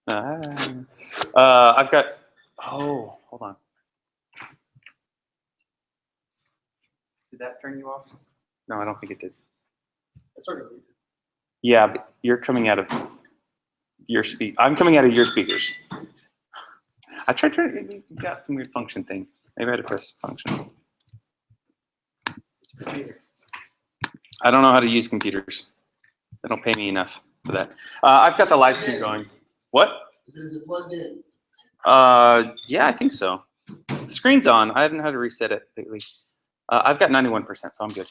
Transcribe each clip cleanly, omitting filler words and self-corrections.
I've got, oh, hold on. Did that turn you off? No, I don't think it did. Yeah, but you're coming out of your I'm coming out of your speakers. I tried to, you got some weird function thing. Maybe I had to press function. I don't know how to use computers. They don't pay me enough for that. I've got the live stream going. What? Is it plugged in? Yeah, I think so. The screen's on. I haven't had to reset it lately. I've got 91%, so I'm good.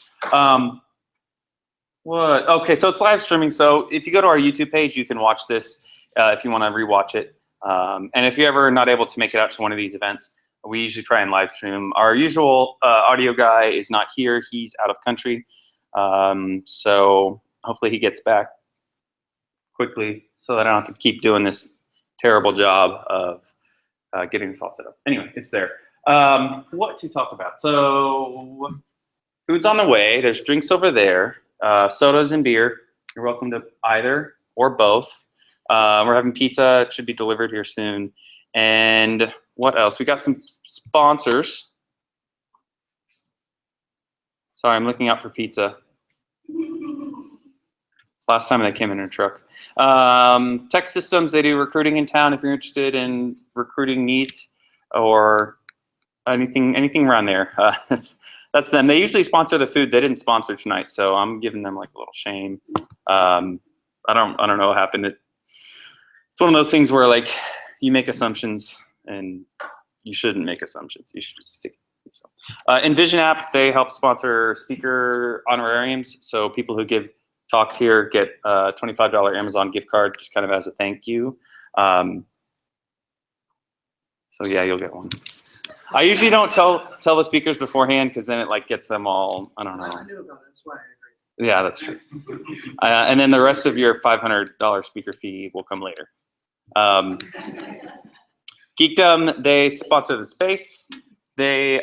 What? Okay, so it's live streaming. So if you go to our YouTube page, you can watch this if you want to rewatch it. And if you're ever not able to make it out to one of these events, we usually try and live stream. Our usual audio guy is not here. He's out of country. So hopefully he gets back quickly so that I don't have to keep doing this terrible job of getting this all set up. Anyway, it's there. What to talk about? So food's on the way. There's drinks over there. Sodas and beer. You're welcome to either or both. We're having pizza. It should be delivered here soon. And what else? We got some sponsors. Sorry, I'm looking out for pizza. Last time they came in a truck. Tech Systems, they do recruiting in town if you're interested in recruiting needs or anything around there. That's them. They usually sponsor the food. They didn't sponsor tonight, so I'm giving them like a little shame. I don't know what happened. It's one of those things where like you make assumptions and you shouldn't make assumptions. You should just figure it out. Envision App, they help sponsor speaker honorariums. So people who give talks here get a $25 Amazon gift card just kind of as a thank you. So yeah, you'll get one. I usually don't tell the speakers beforehand because then it like gets them all, I don't know. I knew about it, that's why I agree. Yeah, that's true. And then the rest of your $500 speaker fee will come later. Geekdom, they sponsor the space. Their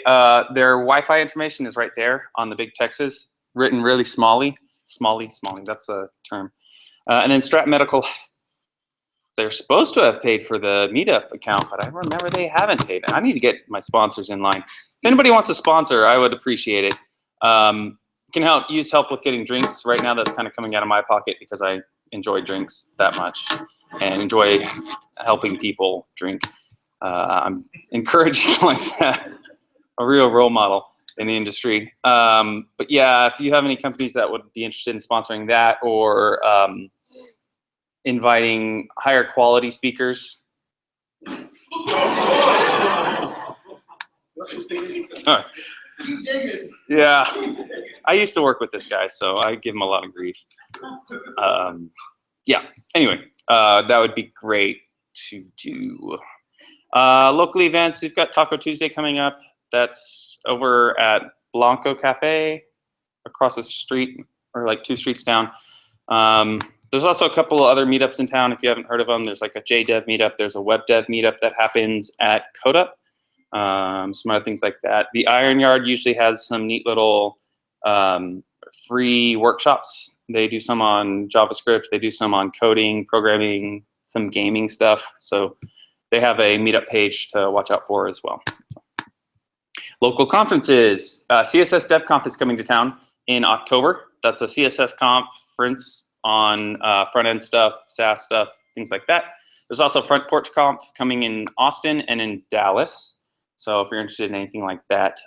Wi-Fi information is right there on the big Texas, written really smally, that's the term. And then Strat Medical, they're supposed to have paid for the Meetup account, but I remember they haven't paid. I need to get my sponsors in line. If anybody wants to sponsor, I would appreciate it. Can use help with getting drinks. Right now that's kind of coming out of my pocket because I enjoy drinks that much and enjoy helping people drink. I'm encouraging like that, a real role model in the industry. But yeah, if you have any companies that would be interested in sponsoring that or inviting higher quality speakers. Yeah, I used to work with this guy, so I give him a lot of grief. Yeah, anyway, that would be great to do. Local events, we've got Taco Tuesday coming up. That's over at Blanco Cafe across the street, or like 2 streets down. There's also a couple of other meetups in town if you haven't heard of them. There's like a JDev meetup. There's a WebDev meetup that happens at CodeUp. Some other things like that. The Iron Yard usually has some neat little free workshops. They do some on JavaScript. They do some on coding, programming, some gaming stuff. So they have a meetup page to watch out for as well. So. Local conferences. CSS DevConf is coming to town in October. That's a CSS conference on front-end stuff, SaaS stuff, things like that. There's also Front Porch Conf coming in Austin and in Dallas. So if you're interested in anything like that.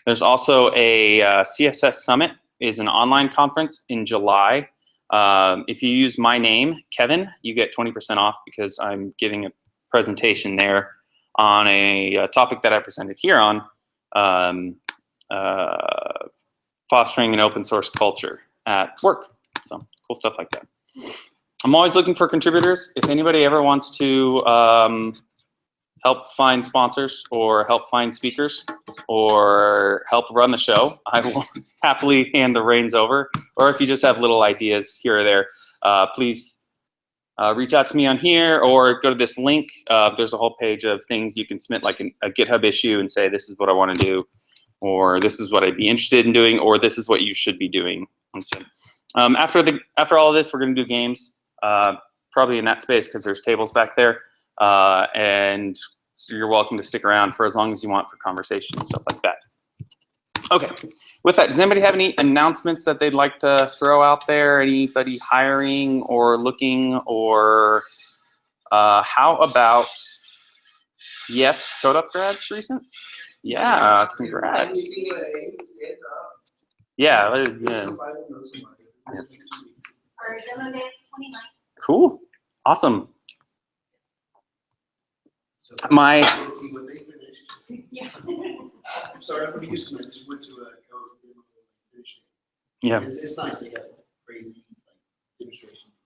There's also a CSS Summit is an online conference in July. If you use my name, Kevin, you get 20% off because I'm giving a presentation there on a topic that I presented here on fostering an open source culture at work. So cool stuff like that. I'm always looking for contributors. If anybody ever wants to help find sponsors or help find speakers or help run the show, I will happily hand the reins over. Or if you just have little ideas here or there, please reach out to me on here or go to this link. There's a whole page of things you can submit, like a GitHub issue and say, this is what I want to do, or this is what I'd be interested in doing, or this is what you should be doing. And so, after all of this, we're going to do games. probably in that space because there's tables back there, and so you're welcome to stick around for as long as you want for conversation and stuff like that. Okay, with that, does anybody have any announcements that they'd like to throw out there? Anybody hiring or looking, or how about, yes, Code Up grads recent? Yeah, congrats. Yeah. Our demo day is 29th. Cool. Awesome. My. Yeah. I'm sorry, I'm used to it. I just went to a code. Yeah. It's nice. They got crazy demonstrations.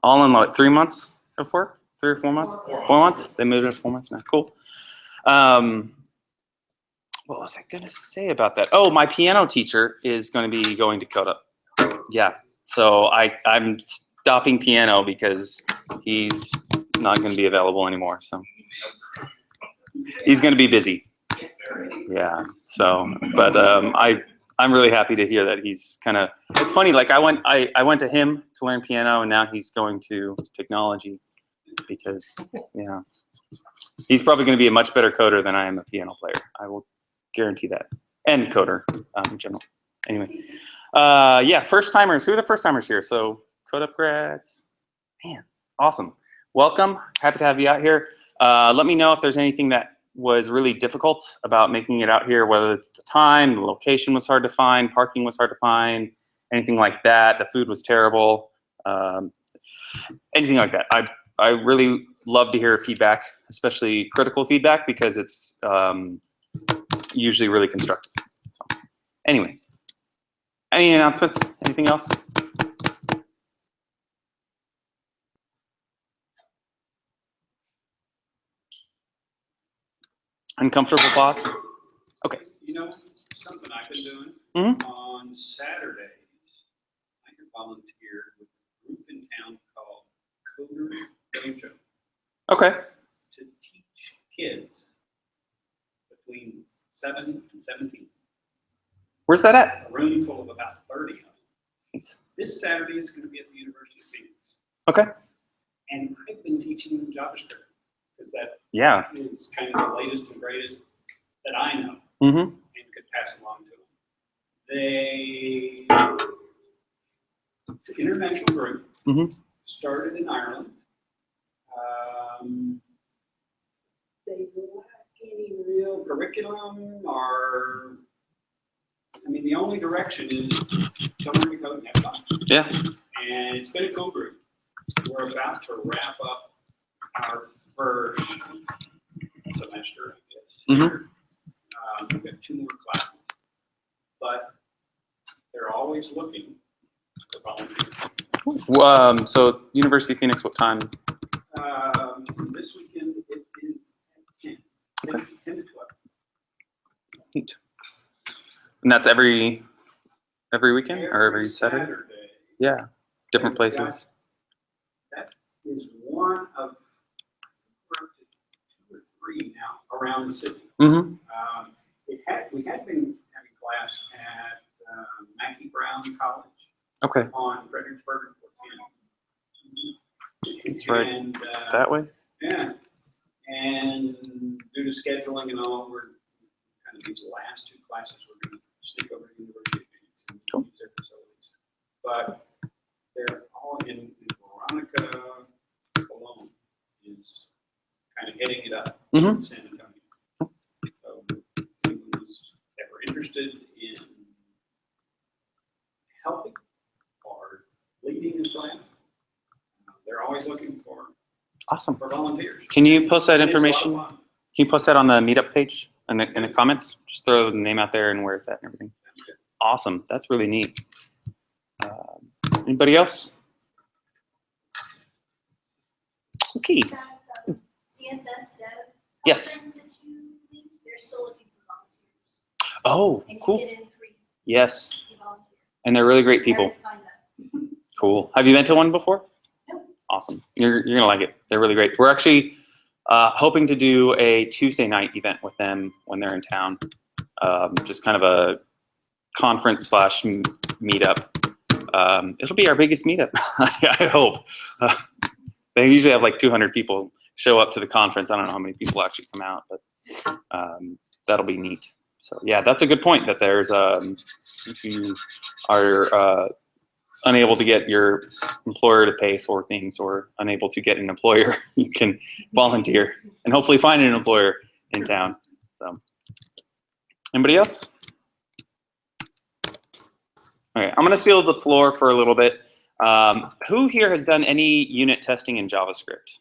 All in what, 3 months of work? 3 or 4 months? 4 months? They moved it to 4 months now. Cool. What was I going to say about that? Oh, my piano teacher is going to be going to Code Up. Yeah. So I'm stopping piano because he's not going to be available anymore. So he's going to be busy. Yeah. So, but I'm really happy to hear that he's kind of. It's funny. Like I went to him to learn piano, and now he's going to technology because he's probably going to be a much better coder than I am a piano player. I will guarantee that, and coder in general. Anyway, yeah, first timers. Who are the first timers here? So Code Up grads. Man, awesome. Welcome. Happy to have you out here. Let me know if there's anything that was really difficult about making it out here, whether it's the time, the location was hard to find, parking was hard to find, anything like that. The food was terrible. Anything like that. I really love to hear feedback, especially critical feedback, because it's usually really constructive. So, anyway, any announcements? Anything else? Uncomfortable pause? Okay. You know, something I've been doing on Saturdays, I can volunteer with a group in town called Coder Dojo. Okay. To teach kids between 7 and 17. Where's that at? A room full of about 30 of them. Nice. This Saturday is going to be at the University of Phoenix. Okay. And I've been teaching them JavaScript because that is kind of the latest and greatest that I know and could pass along to them. It's an international group, started in Ireland. They lack any real curriculum or, I mean, the only direction is to learn to code and have fun. Yeah. And it's been a cool group. We're about to wrap up our first semester, I guess. We've got 2 more classes, but they're always looking for volunteers. So University of Phoenix, what time? This weekend it is at 10. 10 to 12. Neat. And that's every weekend or every Saturday? Yeah, different places. That is one of 2 or 3 now around the city. We had been having class at Mackie Brown College. Okay. On Fredericksburg and 14. That's right. And, that way? Yeah. And due to scheduling and all, we're kind of these last 2 classes we're going to sneak over to the University of Phoenix and use their facilities. But they're all in Veronica Cologne is kind of hitting it up in San Antonio. So anyone who's ever interested in helping or leading a class, they're always looking for volunteers. Can you post that And it's a lot of information? fun. Can you post that on the Meetup page in the comments? Just throw the name out there and where it's at and everything. Awesome. That's really neat. Anybody else? Okay. That CSS dev Yes. conference that you lead, they're still looking for volunteers. Oh, And cool. you get in free Yes. if you volunteer. And they're really great people. I already signed up. Cool. Have you been to one before? No. Awesome. You're going to like it. They're really great. We're actually hoping to do a Tuesday night event with them when they're in town. Just kind of a conference / meetup it'll be our biggest meetup, I hope. They usually have like 200 people show up to the conference. I don't know how many people actually come out, but that'll be neat. So yeah, that's a good point, that there's, if you are unable to get your employer to pay for things or unable to get an employer, you can volunteer and hopefully find an employer in town. So anybody else? Okay, I'm gonna seal the floor for a little bit. Who here has done any unit testing in JavaScript?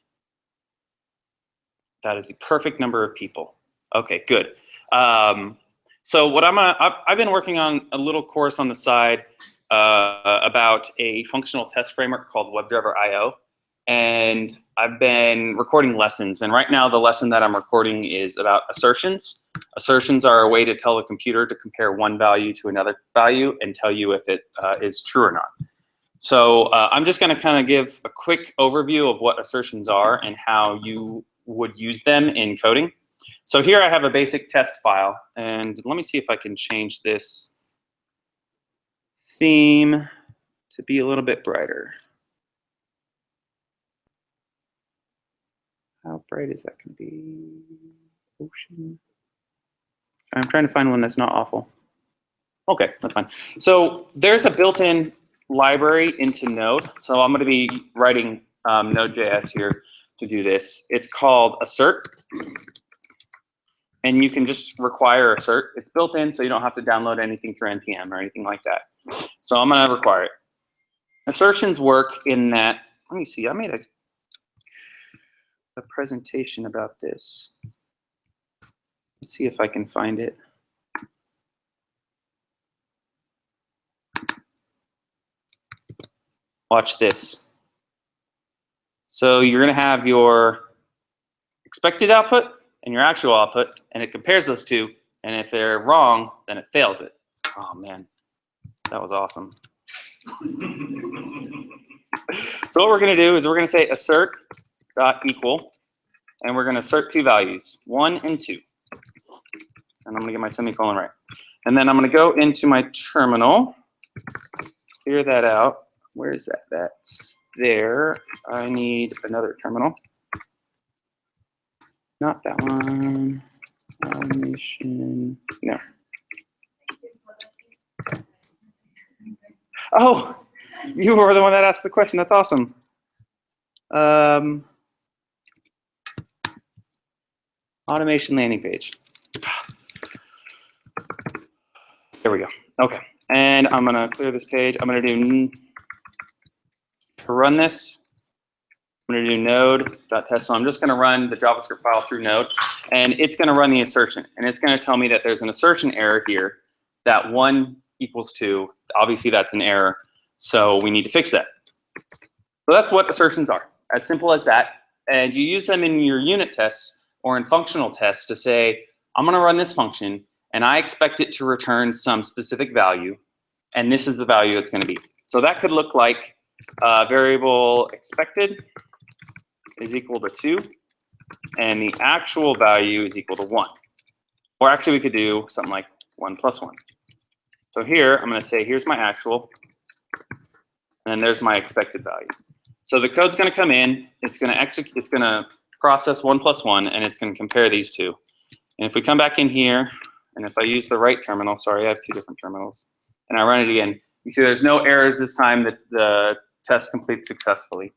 That is the perfect number of people. Okay, good. So what I've been working on a little course on the side about a functional test framework called WebDriver IO, and I've been recording lessons. And right now, the lesson that I'm recording is about assertions. Assertions are a way to tell a computer to compare one value to another value and tell you if it is true or not. So I'm just going to kind of give a quick overview of what assertions are and how you would use them in coding. So here I have a basic test file, and let me see if I can change this theme to be a little bit brighter. How bright is that going to be? Ocean. I'm trying to find one that's not awful. Okay, that's fine. So there's a built-in library into Node. So I'm going to be writing Node.js here to do this. It's called assert. And you can just require assert. It's built in, so you don't have to download anything through NPM or anything like that. So I'm going to require it. Assertions work in that, let me see, I made a presentation about this. Let's see if I can find it. Watch this. So you're going to have your expected output and your actual output, and it compares those two, and if they're wrong, then it fails it. Oh man, that was awesome. So what we're going to do is we're going to say assert dot equal, and we're going to assert two values, 1 and 2. And I'm going to get my semicolon right. And then I'm going to go into my terminal, clear that out. Where is that? That's there. I need another terminal. Not that one. Automation. No. Oh, you were the one that asked the question. That's awesome. Automation landing page. There we go. Okay. And I'm going to clear this page. I'm going to do, to run this, I'm going to do node.test. So I'm just going to run the JavaScript file through Node, and it's going to run the assertion. And it's going to tell me that there's an assertion error here, that 1 equals 2. Obviously, that's an error, so we need to fix that. So that's what assertions are, as simple as that. And you use them in your unit tests or in functional tests to say, I'm going to run this function, and I expect it to return some specific value, and this is the value it's going to be. So that could look like variable expected is equal to 2, and the actual value is equal to 1. Or actually, we could do something like 1 plus 1. So here, I'm going to say, here's my actual, and then there's my expected value. So the code's going to come in, it's going to execute, it's going to process 1 plus 1, and it's going to compare these two. And if we come back in here, and if I use the right terminal, sorry, I have 2 different terminals, and I run it again, you see there's no errors this time, that the test completes successfully.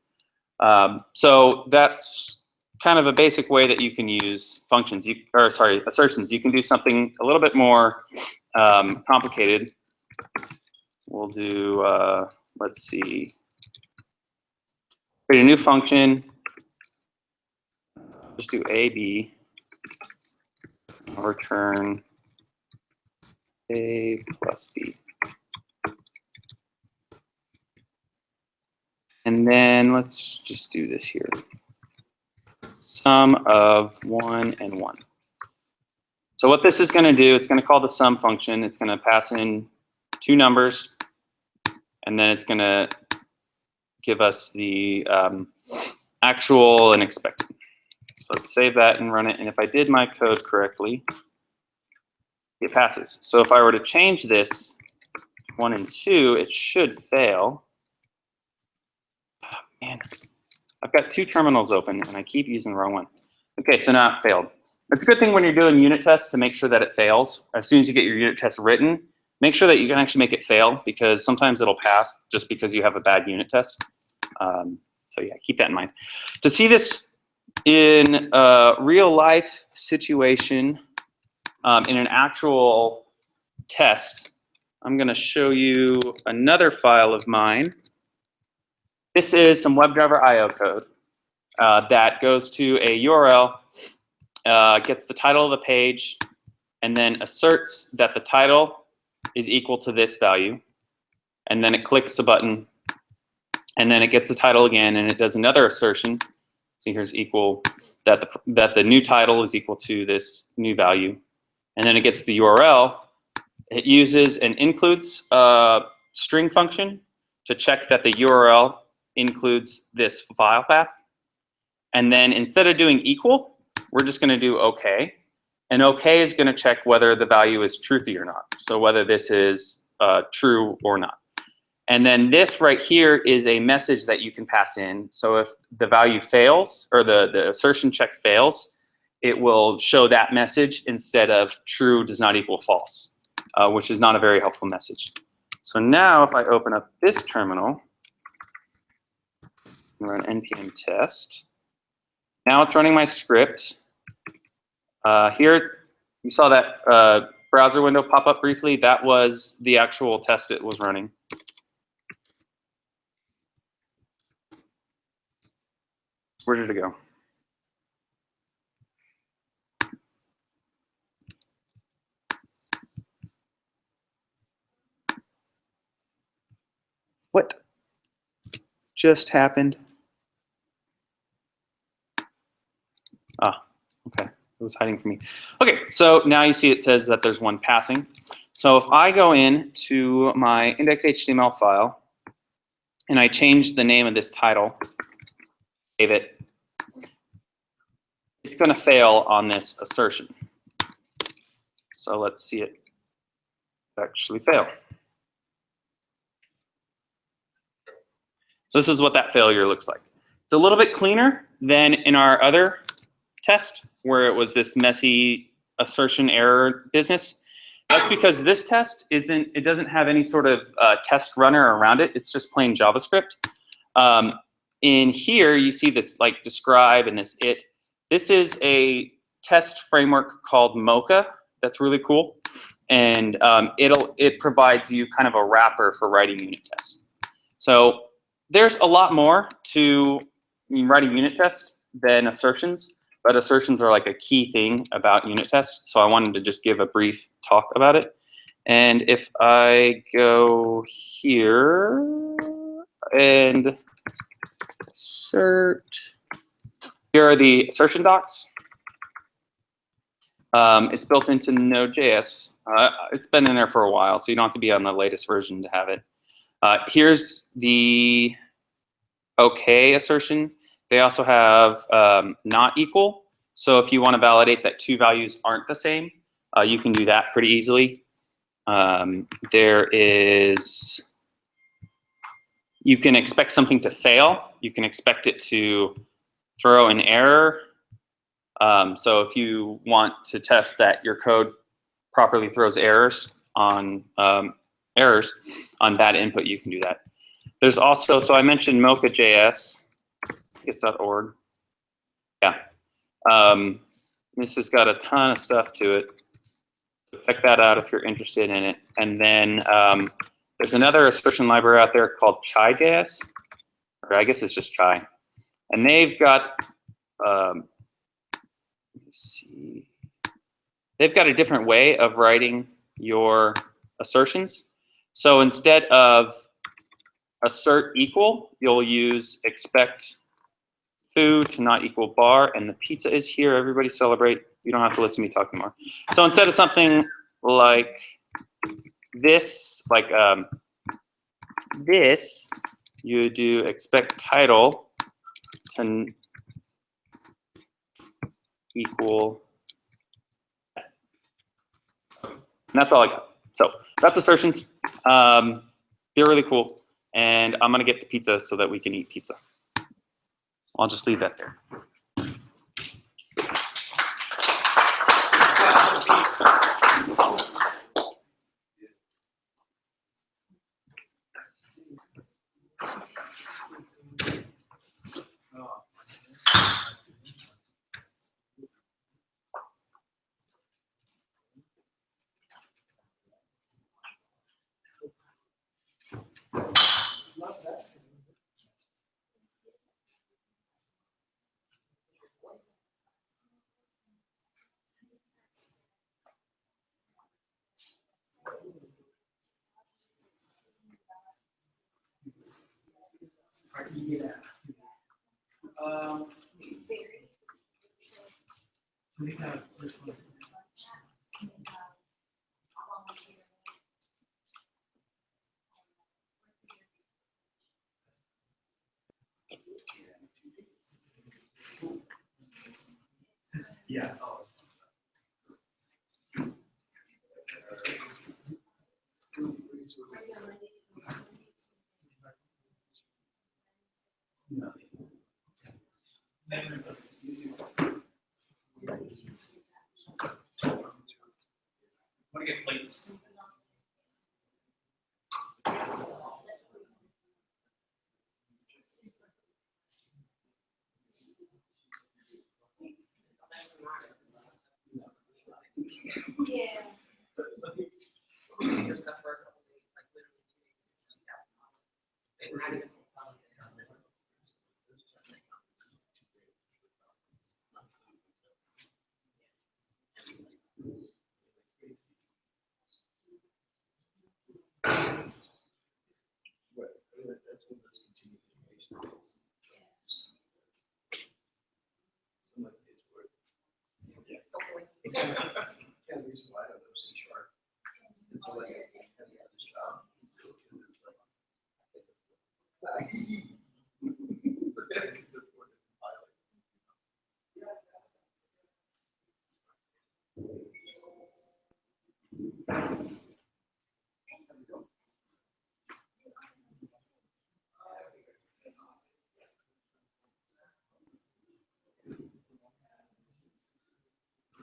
So that's kind of a basic way that you can use functions, assertions. You can do something a little bit more complicated. We'll do, let's see, create a new function. Just do A, B, return A plus B. And then let's just do this here. Sum of 1 and 1. So what this is going to do, it's going to call the sum function. It's going to pass in 2 numbers, and then it's going to give us the actual and expected. So let's save that and run it. And if I did my code correctly, it passes. So if I were to change this 1 and 2, it should fail. Oh, man, I've got 2 terminals open and I keep using the wrong one. Okay, so now it failed. It's a good thing when you're doing unit tests to make sure that it fails. As soon as you get your unit test written, make sure that you can actually make it fail, because sometimes it'll pass just because you have a bad unit test. So yeah, keep that in mind. To see this in a real life situation, in an actual test, I'm going to show you another file of mine. This is some WebDriver IO code that goes to a URL, gets the title of the page, and then asserts that the title is equal to this value. And then it clicks a button, and then it gets the title again, and it does another assertion. So here's equal, that the new title is equal to this new value. And then it gets the URL. It uses an includes string function to check that the URL includes this file path. And then instead of doing equal, we're just going to do OK. And OK is going to check whether the value is truthy or not. So whether this is true or not. And then this right here is a message that you can pass in. So if the value fails, or the assertion check fails, it will show that message instead of true does not equal false, which is not a very helpful message. So now if I open up this terminal and run npm test, now it's running my script. Here you saw that browser window pop up briefly. That was the actual test it was running. Where did it go? What just happened? Ah, okay, it was hiding from me. Okay, so now you see it says that there's one passing. So if I go in to my index.html file and I change the name of this title, save it, it's going to fail on this assertion. So let's see it actually fail. So this is what that failure looks like. It's a little bit cleaner than in our other test where it was this messy assertion error business. That's because this test doesn't have any sort of test runner around it. It's just plain JavaScript. In here, you see this like describe and this it. This is a test framework called Mocha. That's really cool. And it provides you kind of a wrapper for writing unit tests. So there's a lot more to writing unit tests than assertions, but assertions are like a key thing about unit tests. So I wanted to just give a brief talk about it. And if I go here and assert, here are the assertion docs. It's built into Node.js. It's been in there for a while, so you don't have to be on the latest version to have it. Here's the OK assertion. They also have not equal. So if you want to validate that 2 values aren't the same, you can do that pretty easily. There is, you can expect something to fail. You can expect it to throw an error. So if you want to test that your code properly throws errors on bad input, you can do that. There's also, so I mentioned Mocha.js. It's .org. Yeah. This has got a ton of stuff to it. So check that out if you're interested in it. And then there's another assertion library out there called Chai.js, or I guess it's just Chai. And they've got, let me see. They've got a different way of writing your assertions. So instead of assert equal, you'll use expect foo to not equal bar, and the pizza is here. Everybody celebrate. You don't have to listen to me talk anymore. So instead of something like this, this, you do expect title to equal. And that's all I got. So that's assertions. They're really cool. And I'm going to get the pizza so that we can eat pizza. I'll just leave that there. Yeah. Want to get plates? Yeah. That's one of those continuing education things. Some of it is worth. Yeah. It's kind of the reason why I don't know C# until I had the other job. Until it was like, it's like, I can afford to compile it.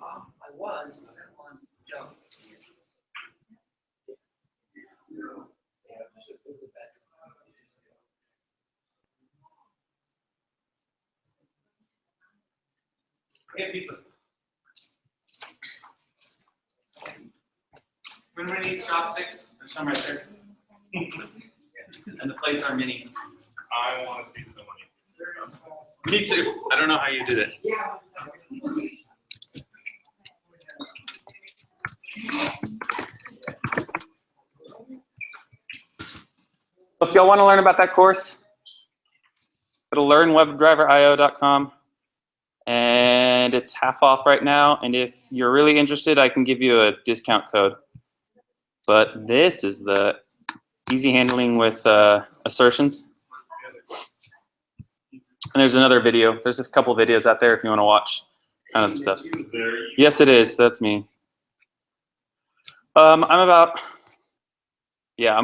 I was, I didn't want to jump. Get pizza. Everybody needs chopsticks. There's some right there. And the plates are mini. I want to see someone eat. Me too. I don't know how you do that. Yeah. If y'all want to learn about that course, go to learnwebdriverio.com. And it's half off right now. And if you're really interested, I can give you a discount code. But this is the easy handling with assertions. And there's another video. There's a couple videos out there if you want to watch kind of the stuff. Yes, it is. That's me. I'm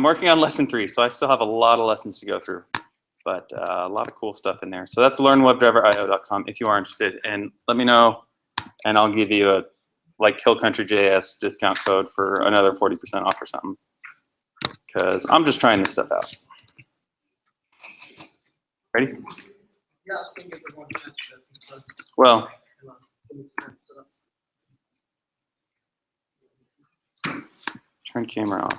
working on lesson 3, so I still have a lot of lessons to go through. But a lot of cool stuff in there. So that's learnwebdriverio.com if you are interested. And let me know, and I'll give you a Hill Country JS discount code for another 40% off or something. Because I'm just trying this stuff out. Ready? Yeah, I was thinking for one chance that- Well, turn camera off.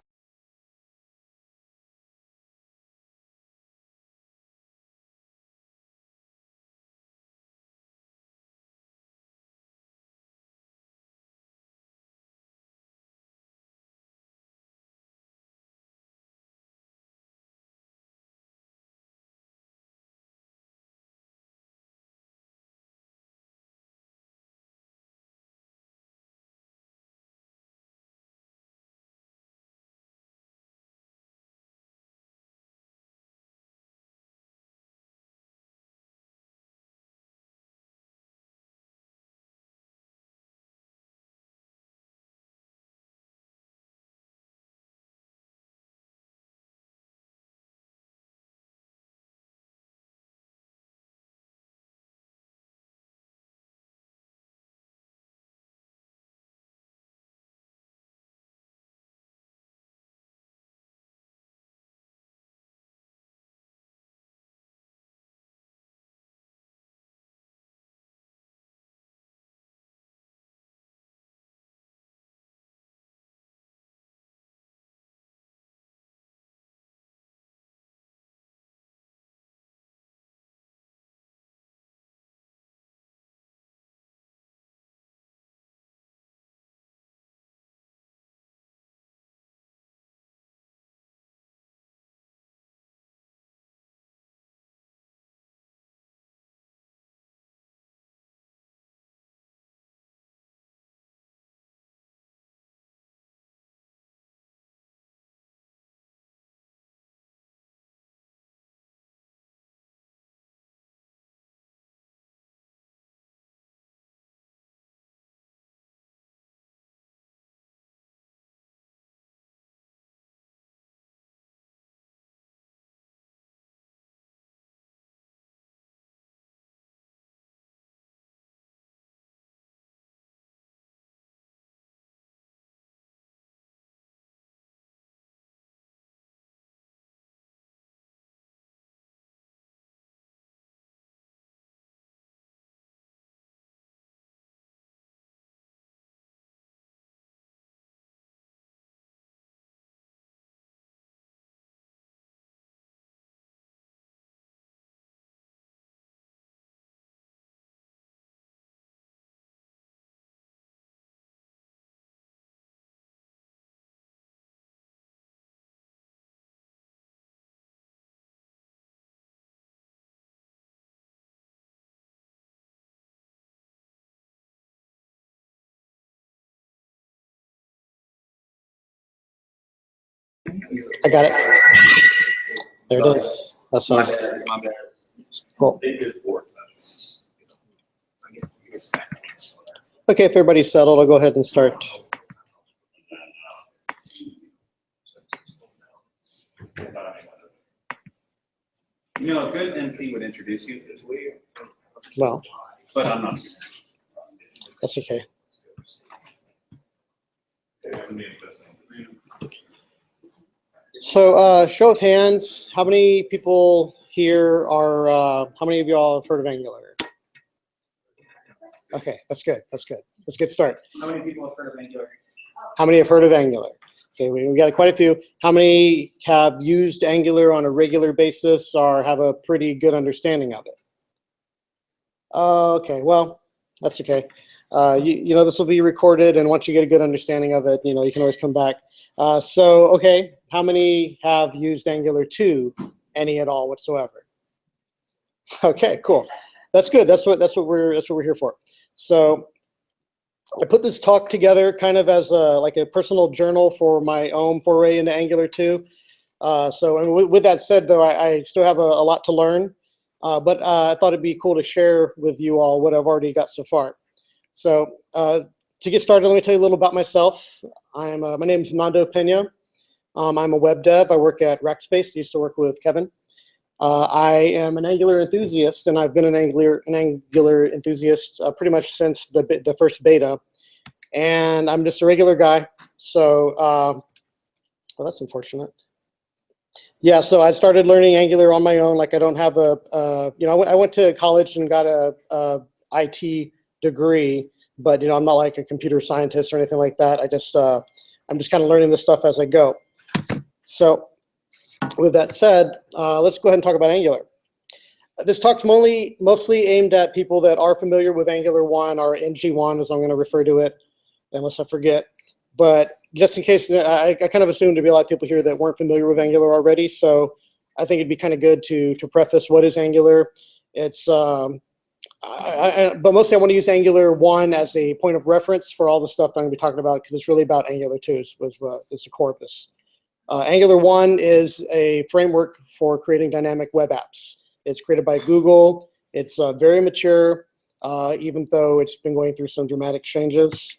I got it. There it is. That's My awesome. bad, my bad. Cool. They did 4 sessions. Okay, if everybody's settled, I'll go ahead and start. You know, a good MC would introduce you, Well, but I'm not. that's okay. So, show of hands, how many people here are, how many of y'all have heard of Angular? Okay, that's good, that's good. Let's get started. How many people have heard of Angular? How many have heard of Angular? Okay, we got quite a few. How many have used Angular on a regular basis or have a pretty good understanding of it? Okay, well, that's okay. You know, this will be recorded, and once you get a good understanding of it, you know, you can always come back. Okay, how many have used Angular 2, any at all whatsoever? Okay, cool. That's good. That's what we're here for. So I put this talk together kind of as like a personal journal for my own foray into Angular 2. And with that said, though, I still have a lot to learn, but I thought it'd be cool to share with you all what I've already got so far. So to get started, let me tell you a little about myself. My name is Nando Pena. I'm a web dev. I work at Rackspace. I used to work with Kevin. I am an Angular enthusiast, and I've been an Angular enthusiast pretty much since the first beta. And I'm just a regular guy. So, well, that's unfortunate. Yeah, so I started learning Angular on my own. Like, I don't have you know, I went to college and got a IT degree, but you know, I'm not like a computer scientist or anything like that. I'm just kind of learning this stuff as I go. So, with that said, let's go ahead and talk about Angular. This talk's mostly aimed at people that are familiar with Angular 1 or NG1, as I'm going to refer to it, unless I forget. But just in case, I kind of assumed there'd be a lot of people here that weren't familiar with Angular already. So I think it'd be kind of good to preface what is Angular. It's, but mostly I want to use Angular 1 as a point of reference for all the stuff that I'm going to be talking about, because it's really about Angular 2 is the core of this. Angular 1 is a framework for creating dynamic web apps. It's created by Google. It's very mature, even though it's been going through some dramatic changes.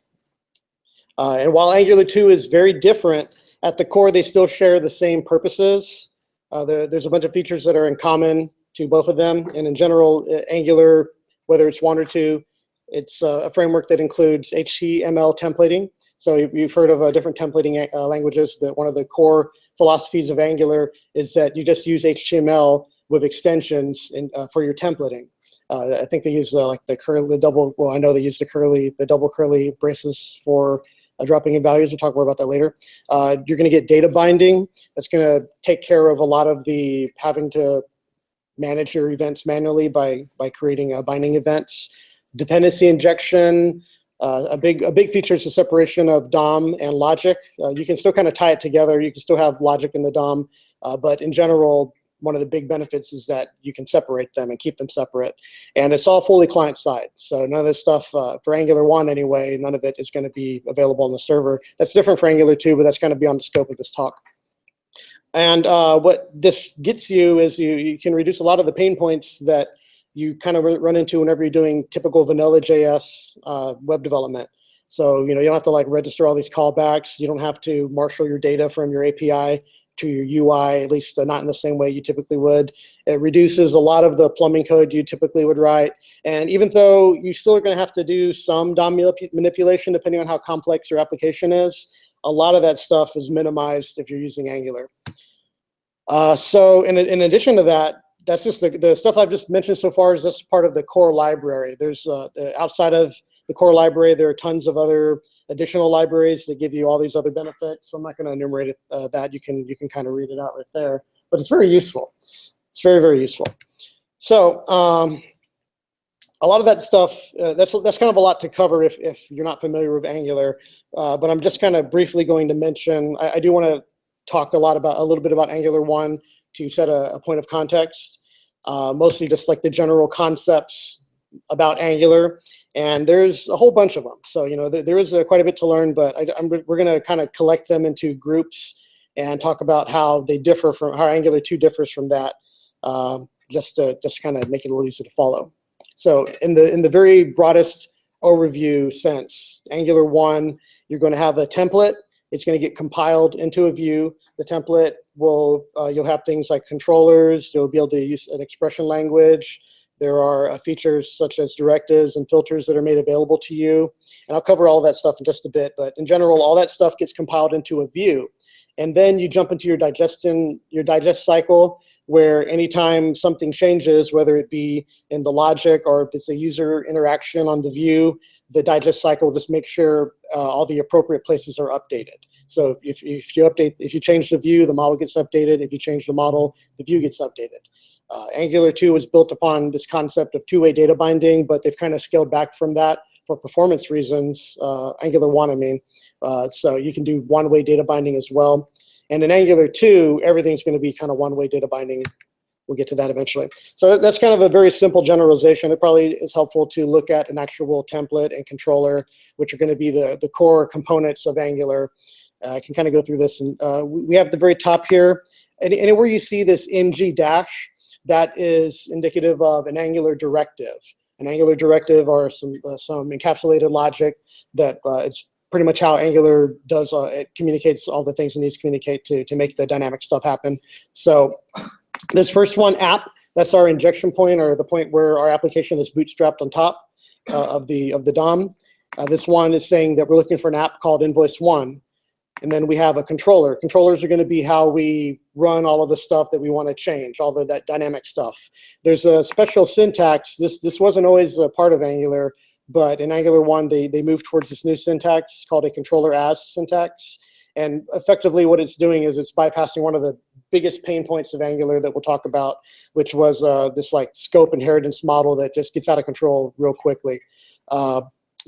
And while Angular 2 is very different, at the core they still share the same purposes. There's a bunch of features that are in common to both of them. And in general, Angular, whether it's 1 or 2, it's a framework that includes HTML templating. So you've heard of different templating languages. That one of the core philosophies of Angular is that you just use HTML with extensions for your templating. I think they use like the double. Well, I know they use the double curly braces for dropping in values. We'll talk more about that later. You're going to get data binding. That's going to take care of a lot of the having to manage your events manually by creating binding events. Dependency injection. A big feature is the separation of DOM and logic. You can still kind of tie it together. You can still have logic in the DOM, but in general, one of the big benefits is that you can separate them and keep them separate. And it's all fully client-side. So none of this stuff, for Angular 1 anyway, none of it is going to be available on the server. That's different for Angular 2, but that's kind of beyond the scope of this talk. And what this gets you is you can reduce a lot of the pain points that you kind of run into whenever you're doing typical vanilla JS web development. So, you know, you don't have to like register all these callbacks. You don't have to marshal your data from your API to your UI, at least not in the same way you typically would. It reduces a lot of the plumbing code you typically would write. And even though you still are going to have to do some DOM manipulation, depending on how complex your application is, a lot of that stuff is minimized if you're using Angular. So in addition to that, that's just the stuff I've just mentioned so far is just part of the core library. There's outside of the core library, there are tons of other additional libraries that give you all these other benefits. I'm not going to enumerate that. You can kind of read it out right there. But it's very useful. It's very, very useful. So a lot of that stuff, that's kind of a lot to cover if you're not familiar with Angular. But I'm just kind of briefly going to mention, I do want to talk a little bit about Angular 1 to set a point of context. Mostly just like the general concepts about Angular. And there's a whole bunch of them. So, you know, there is quite a bit to learn, but we're going to kind of collect them into groups and talk about how they differ from, how Angular 2 differs from that, just to kind of make it a little easier to follow. So in the very broadest overview sense, Angular 1, you're going to have a template. It's going to get compiled into a view. The template will, you'll have things like controllers. You'll be able to use an expression language. There are features such as directives and filters that are made available to you. And I'll cover all of that stuff in just a bit. But in general, all that stuff gets compiled into a view. And then you jump into your digest cycle, where anytime something changes, whether it be in the logic or if it's a user interaction on the view, the digest cycle just makes sure all the appropriate places are updated. So if you change the view, the model gets updated. If you change the model, the view gets updated. Angular 2 was built upon this concept of two-way data binding, but they've kind of scaled back from that for performance reasons, Angular 1, I mean. So you can do one-way data binding as well. And in Angular 2, everything's going to be kind of one-way data binding. We'll get to that eventually. So that's kind of a very simple generalization. It probably is helpful to look at an actual template and controller, which are going to be the core components of Angular. I can kind of go through this. And we have the very top here. Anywhere you see this ng dash, that is indicative of an Angular directive. An Angular directive are some encapsulated logic that it's pretty much how Angular does, it communicates all the things it needs to communicate to make the dynamic stuff happen. So this first one, app, that's our injection point, or the point where our application is bootstrapped on top of the DOM. This one is saying that we're looking for an app called Invoice 1. And then we have a controller. Controllers are going to be how we run all of the stuff that we want to change, all of that dynamic stuff. There's a special syntax. This wasn't always a part of Angular, but in Angular 1, they moved towards this new syntax called a controller as syntax. And effectively what it's doing is it's bypassing one of the biggest pain points of Angular that we'll talk about, which was this like scope inheritance model that just gets out of control real quickly.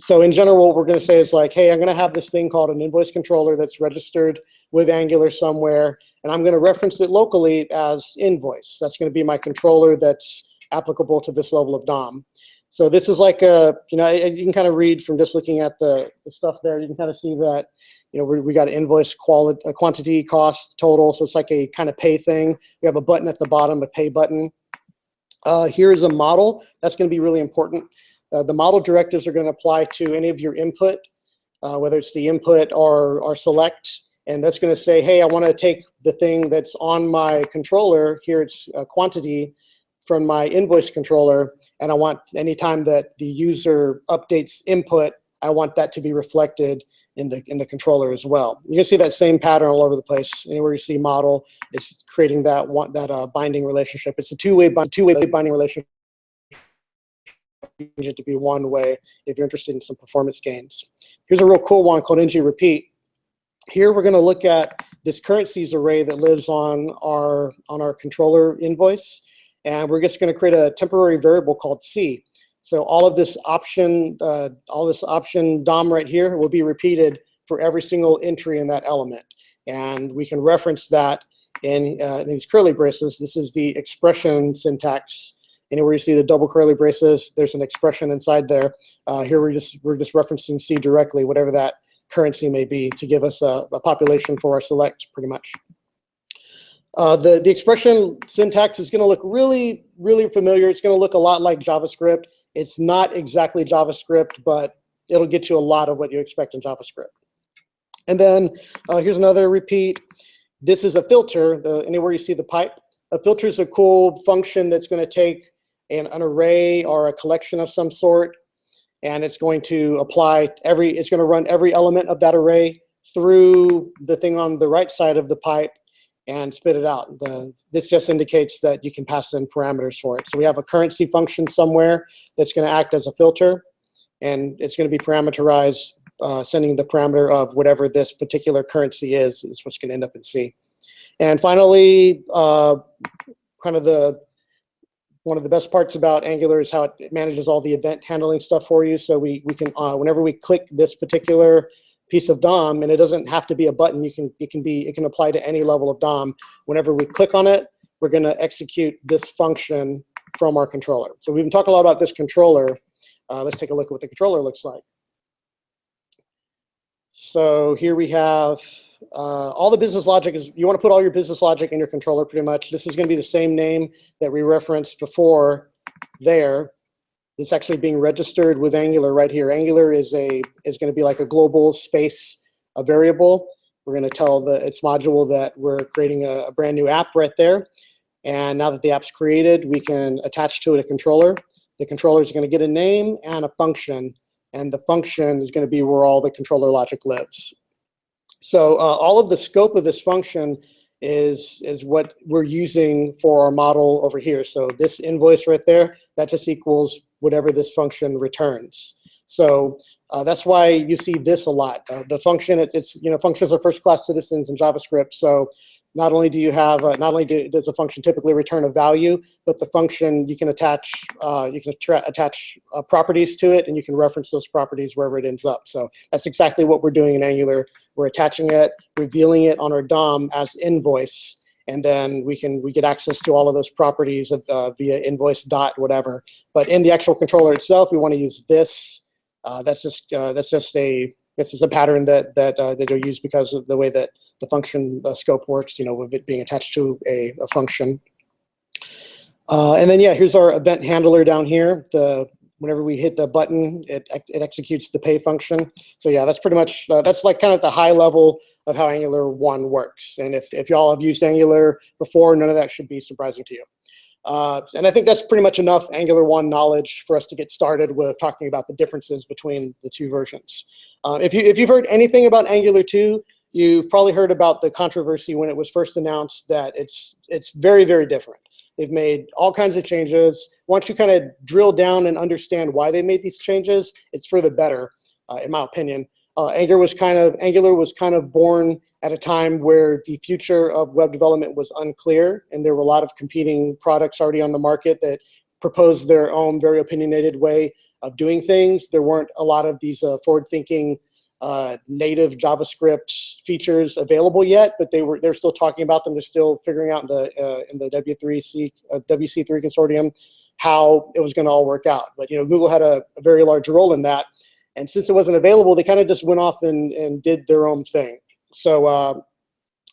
So in general, what we're going to say is like, hey, I'm going to have this thing called an invoice controller that's registered with Angular somewhere, and I'm going to reference it locally as invoice. That's going to be my controller that's applicable to this level of DOM. So this is like a, you can kind of read from just looking at the stuff there. You can kind of see that, we got an invoice quantity, cost, total. So it's like a kind of pay thing. We have a button at the bottom, a pay button. Here's a model. That's going to be really important. The model directives are going to apply to any of your input, whether it's the input or select. And that's going to say, hey, I want to take the thing that's on my controller. Here it's a quantity from my invoice controller. And I want anytime that the user updates input, I want that to be reflected in the controller as well. You can see that same pattern all over the place. Anywhere you see model, it's creating that binding relationship. It's a two-way binding relationship. It to be one way if you're interested in some performance gains. Here's a real cool one called ng repeat. Here we're going to look at this currencies array that lives on our controller invoice, and we're just going to create a temporary variable called C. So all of this option DOM right here will be repeated for every single entry in that element, and we can reference that in these curly braces. This is the expression syntax. Anywhere you see the double curly braces, there's an expression inside there. Here we're just referencing C directly, whatever that currency may be, to give us a population for our select, pretty much. The expression syntax is going to look really, really familiar. It's going to look a lot like JavaScript. It's not exactly JavaScript, but it'll get you a lot of what you expect in JavaScript. And then here's another repeat. This is a filter. Anywhere you see the pipe, a filter is a cool function that's going to take an array or a collection of some sort, and it's going to it's going to run every element of that array through the thing on the right side of the pipe and spit it out. This just indicates that you can pass in parameters for it. So we have a currency function somewhere that's going to act as a filter, and it's going to be parameterized, sending the parameter of whatever this particular currency is what's going to end up in C. And finally, kind of one of the best parts about Angular is how it manages all the event handling stuff for you. So we can, whenever we click this particular piece of DOM, and it doesn't have to be a button, it can apply to any level of DOM. Whenever we click on it, we're going to execute this function from our controller. So we've been talking a lot about this controller. Let's take a look at what the controller looks like. So here we have all the business logic is, you want to put all your business logic in your controller pretty much. This is going to be the same name that we referenced before there. It's actually being registered with Angular right here. Angular is going to be like a global space, a variable. We're going to tell its module that we're creating a brand new app right there. And now that the app's created, we can attach to it a controller. The controller is going to get a name and a function, and the function is going to be where all the controller logic lives. So all of the scope of this function is what we're using for our model over here. So this invoice right there, that just equals whatever this function returns. So that's why you see this a lot. The function, functions are first-class citizens in JavaScript. So not only do you have, does a function typically return a value, but the function you can attach, properties to it, and you can reference those properties wherever it ends up. So that's exactly what we're doing in Angular. We're attaching it, revealing it on our DOM as invoice, and then we get access to all of those properties via invoice dot whatever. But in the actual controller itself, we want to use this. That's just a pattern that are used because of the way that the function scope works, with it being attached to a function. And then, yeah, here's our event handler down here. Whenever we hit the button, it executes the pay function. So yeah, that's pretty much, that's like kind of the high level of how Angular 1 works. And if y'all have used Angular before, none of that should be surprising to you. And I think that's pretty much enough Angular 1 knowledge for us to get started with talking about the differences between the two versions. If you've heard anything about Angular 2, you've probably heard about the controversy when it was first announced that it's very, very different. They've made all kinds of changes. Once you kind of drill down and understand why they made these changes, it's for the better, in my opinion. Angular was kind of born at a time where the future of web development was unclear, and there were a lot of competing products already on the market that proposed their own very opinionated way of doing things. There weren't a lot of these forward-thinking native JavaScript features available yet, but they're still talking about them. They're still figuring out in the WC3 consortium how it was going to all work out. But Google had a very large role in that, and since it wasn't available, they kind of just went off and did their own thing. So a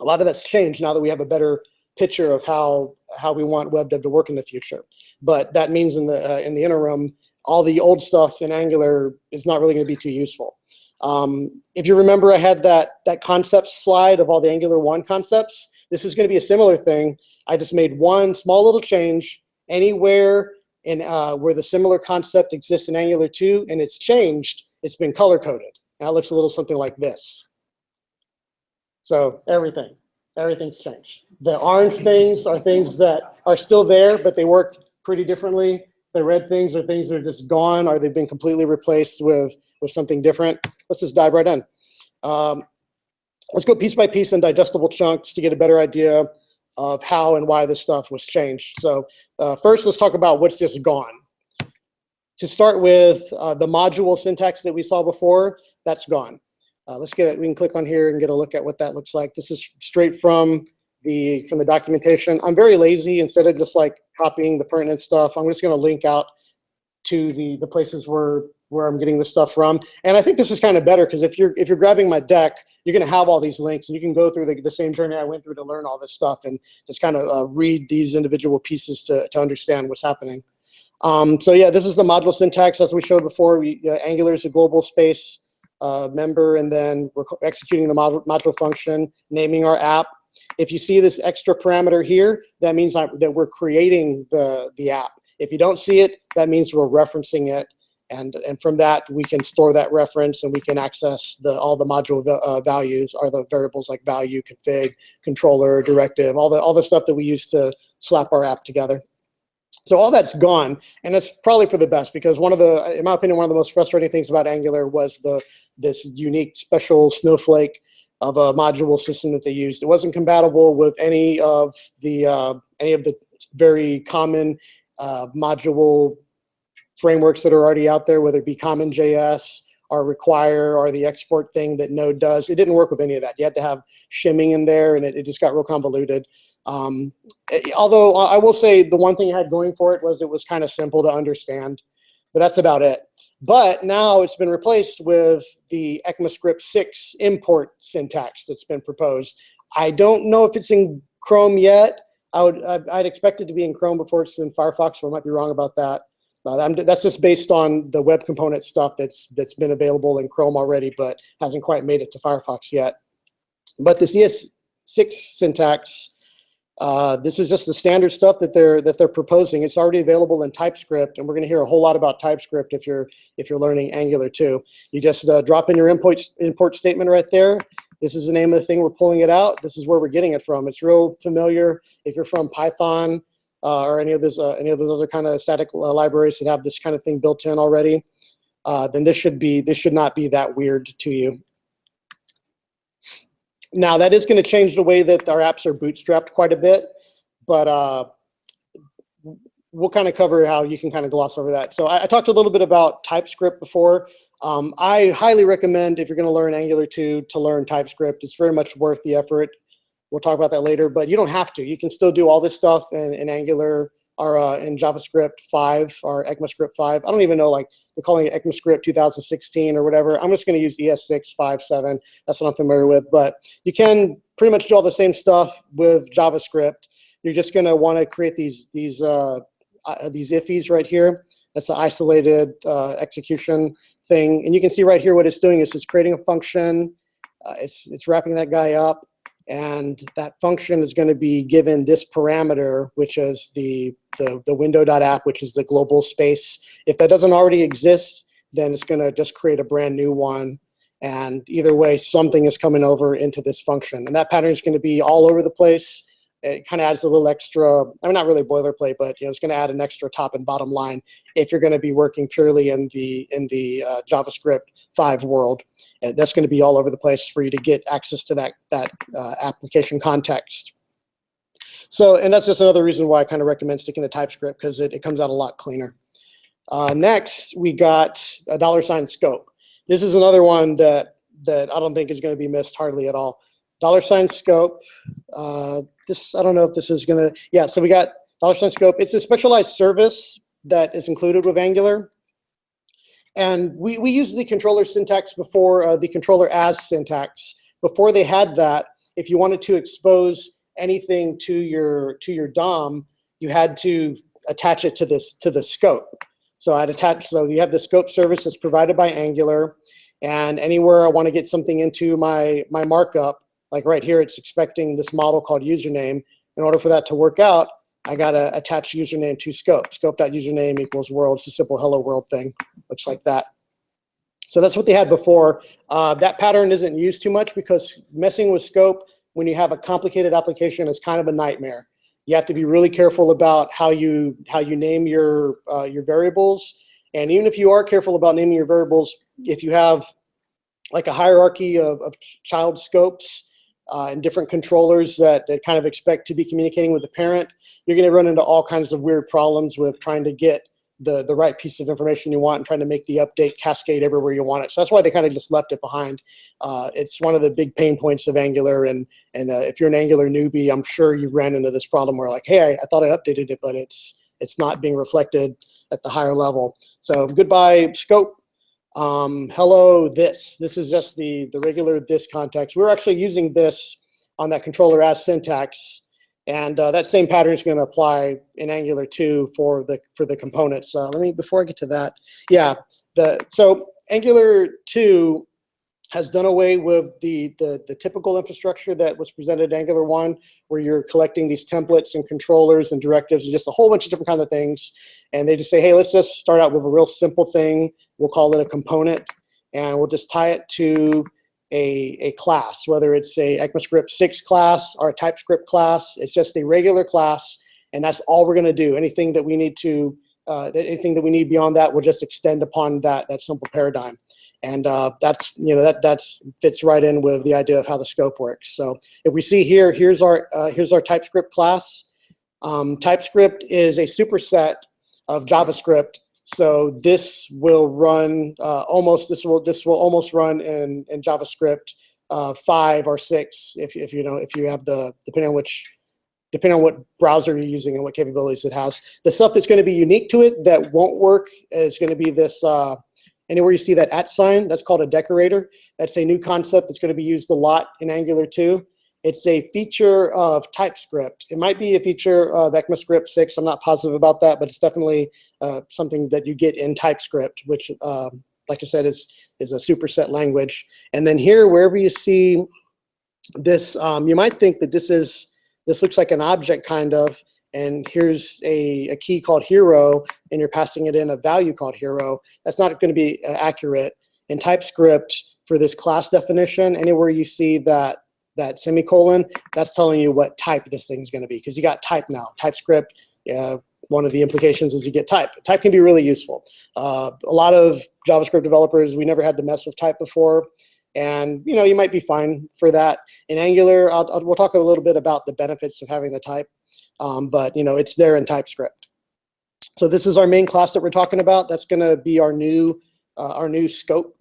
lot of that's changed now that we have a better picture of how we want web dev to work in the future. But that means in the interim, all the old stuff in Angular is not really going to be too useful. If you remember, I had that concept slide of all the Angular 1 concepts. This is going to be a similar thing. I just made one small little change anywhere in where the similar concept exists in Angular 2, and it's changed. It's been color-coded. Now it looks a little something like this. So everything's changed. The orange things are things that are still there, but they work pretty differently. The red things are things that are just gone, or they've been completely replaced with something different. Let's just dive right in. Let's go piece by piece in digestible chunks to get a better idea of how and why this stuff was changed. So first, let's talk about what's just gone. To start with, the module syntax that we saw before, that's gone. We can click on here and get a look at what that looks like. This is straight from the documentation. I'm very lazy. Instead of just like copying the pertinent stuff, I'm just going to link out to the places where I'm getting this stuff from. And I think this is kind of better because if you're grabbing my deck, you're going to have all these links, and you can go through the same journey I went through to learn all this stuff and just kind of read these individual pieces to understand what's happening. So yeah, this is the module syntax as we showed before. Angular is a global space member, and then we're executing the module function, naming our app. If you see this extra parameter here, that means that we're creating the app. If you don't see it, that means we're referencing it, and from that we can store that reference, and we can access all the module values, or the variables like value, config, controller, directive, all the stuff that we use to slap our app together. So all that's gone, and it's probably for the best, because in my opinion, one of the most frustrating things about Angular was this unique special snowflake of a module system that they used. It wasn't compatible with any of the very common module frameworks that are already out there, whether it be CommonJS or Require or the export thing that Node does. It didn't work with any of that. You had to have shimming in there, and it just got real convoluted. Although I will say the one thing it had going for it was kind of simple to understand, but that's about it. But now it's been replaced with the ECMAScript 6 import syntax that's been proposed. I don't know if it's in Chrome yet. I'd expect it to be in Chrome before it's in Firefox, so I might be wrong about that. That's just based on the web component stuff that's been available in Chrome already, but hasn't quite made it to Firefox yet. But this ES6 syntax, this is just the standard stuff that they're proposing. It's already available in TypeScript, and we're going to hear a whole lot about TypeScript if you're learning Angular 2. You just drop in your import statement right there. This is the name of the thing we're pulling it out. This is where we're getting it from. It's real familiar if you're from Python or any of those other kind of static libraries that have this kind of thing built in already. Then this should not be that weird to you. Now that is going to change the way that our apps are bootstrapped quite a bit, but we'll kind of cover how you can kind of gloss over that. So I talked a little bit about TypeScript before. I highly recommend, if you're going to learn Angular 2, to learn TypeScript. It's very much worth the effort. We'll talk about that later, but you don't have to. You can still do all this stuff in Angular or in JavaScript 5 or ECMAScript 5. I don't even know, like, they're calling it ECMAScript 2016 or whatever. I'm just going to use ES6, 5, 7. That's what I'm familiar with. But you can pretty much do all the same stuff with JavaScript. You're just going to want to create these ifs right here. That's an isolated execution thing. And you can see right here what it's doing is it's creating a function. It's wrapping that guy up. And that function is going to be given this parameter, which is the window.app, which is the global space. If that doesn't already exist, then it's going to just create a brand new one. And either way, something is coming over into this function. And that pattern is going to be all over the place. It kind of adds a little extra, I mean, not really boilerplate, but it's going to add an extra top and bottom line if you're going to be working purely in the JavaScript 5 world. And that's going to be all over the place for you to get access to that application context. So, and that's just another reason why I kind of recommend sticking to TypeScript, because it comes out a lot cleaner. Next, we got a $scope. This is another one that I don't think is going to be missed hardly at all. $scope. I don't know if this is going to, yeah, so we got $scope. It's a specialized service that is included with Angular. And we used the controller syntax before, the controller as syntax. Before they had that, if you wanted to expose anything to your DOM, you had to attach it to the scope. So you have the scope service that's provided by Angular, and anywhere I want to get something into my markup, like right here, it's expecting this model called username. In order for that to work out, I got to attach username to scope. Scope.username equals world. It's a simple hello world thing. Looks like that. So that's what they had before. That pattern isn't used too much because messing with scope when you have a complicated application is kind of a nightmare. You have to be really careful about how you name your variables. And even if you are careful about naming your variables, if you have like a hierarchy of child scopes, and different controllers that kind of expect to be communicating with the parent, you're going to run into all kinds of weird problems with trying to get the right piece of information you want and trying to make the update cascade everywhere you want it. So that's why they kind of just left it behind. It's one of the big pain points of Angular, and if you're an Angular newbie, I'm sure you've ran into this problem where like, hey, I thought I updated it, but it's not being reflected at the higher level. So goodbye scope. Hello, this is just the regular this context. We're actually using this on that controller as syntax, and that same pattern is going to apply in Angular 2 for the components. Before I get to that, yeah, so Angular 2 has done away with the typical infrastructure that was presented in Angular 1, where you're collecting these templates and controllers and directives and just a whole bunch of different kinds of things. And they just say, hey, let's just start out with a real simple thing. We'll call it a component, and we'll just tie it to a class, whether it's a ECMAScript 6 class or a TypeScript class. It's just a regular class, and that's all we're going to do. Anything that we need beyond that, we'll just extend upon that simple paradigm. And that fits right in with the idea of how the scope works. So if we see here, here's our TypeScript class. TypeScript is a superset of JavaScript. So this will run this will almost run in JavaScript 5 or 6 if you have depending on what browser you're using and what capabilities it has. The stuff that's going to be unique to it that won't work is going to be this Anywhere you see that @ sign, that's called a decorator. That's a new concept that's going to be used a lot in Angular 2. It's a feature of TypeScript. It might be a feature of ECMAScript 6. I'm not positive about that, but it's definitely something that you get in TypeScript, which, like I said, is a superset language. And then here, wherever you see this, you might think that this looks like an object kind of, and here's a key called hero, and you're passing it in a value called hero. That's not going to be accurate. In TypeScript, for this class definition, anywhere you see that semicolon, that's telling you what type this thing's going to be, because you got type now. TypeScript, one of the implications is you get type. Type can be really useful. A lot of JavaScript developers, we never had to mess with type before, and you might be fine for that. In Angular, we'll talk a little bit about the benefits of having the type, but it's there in TypeScript. So this is our main class that we're talking about. That's going to be our new scope.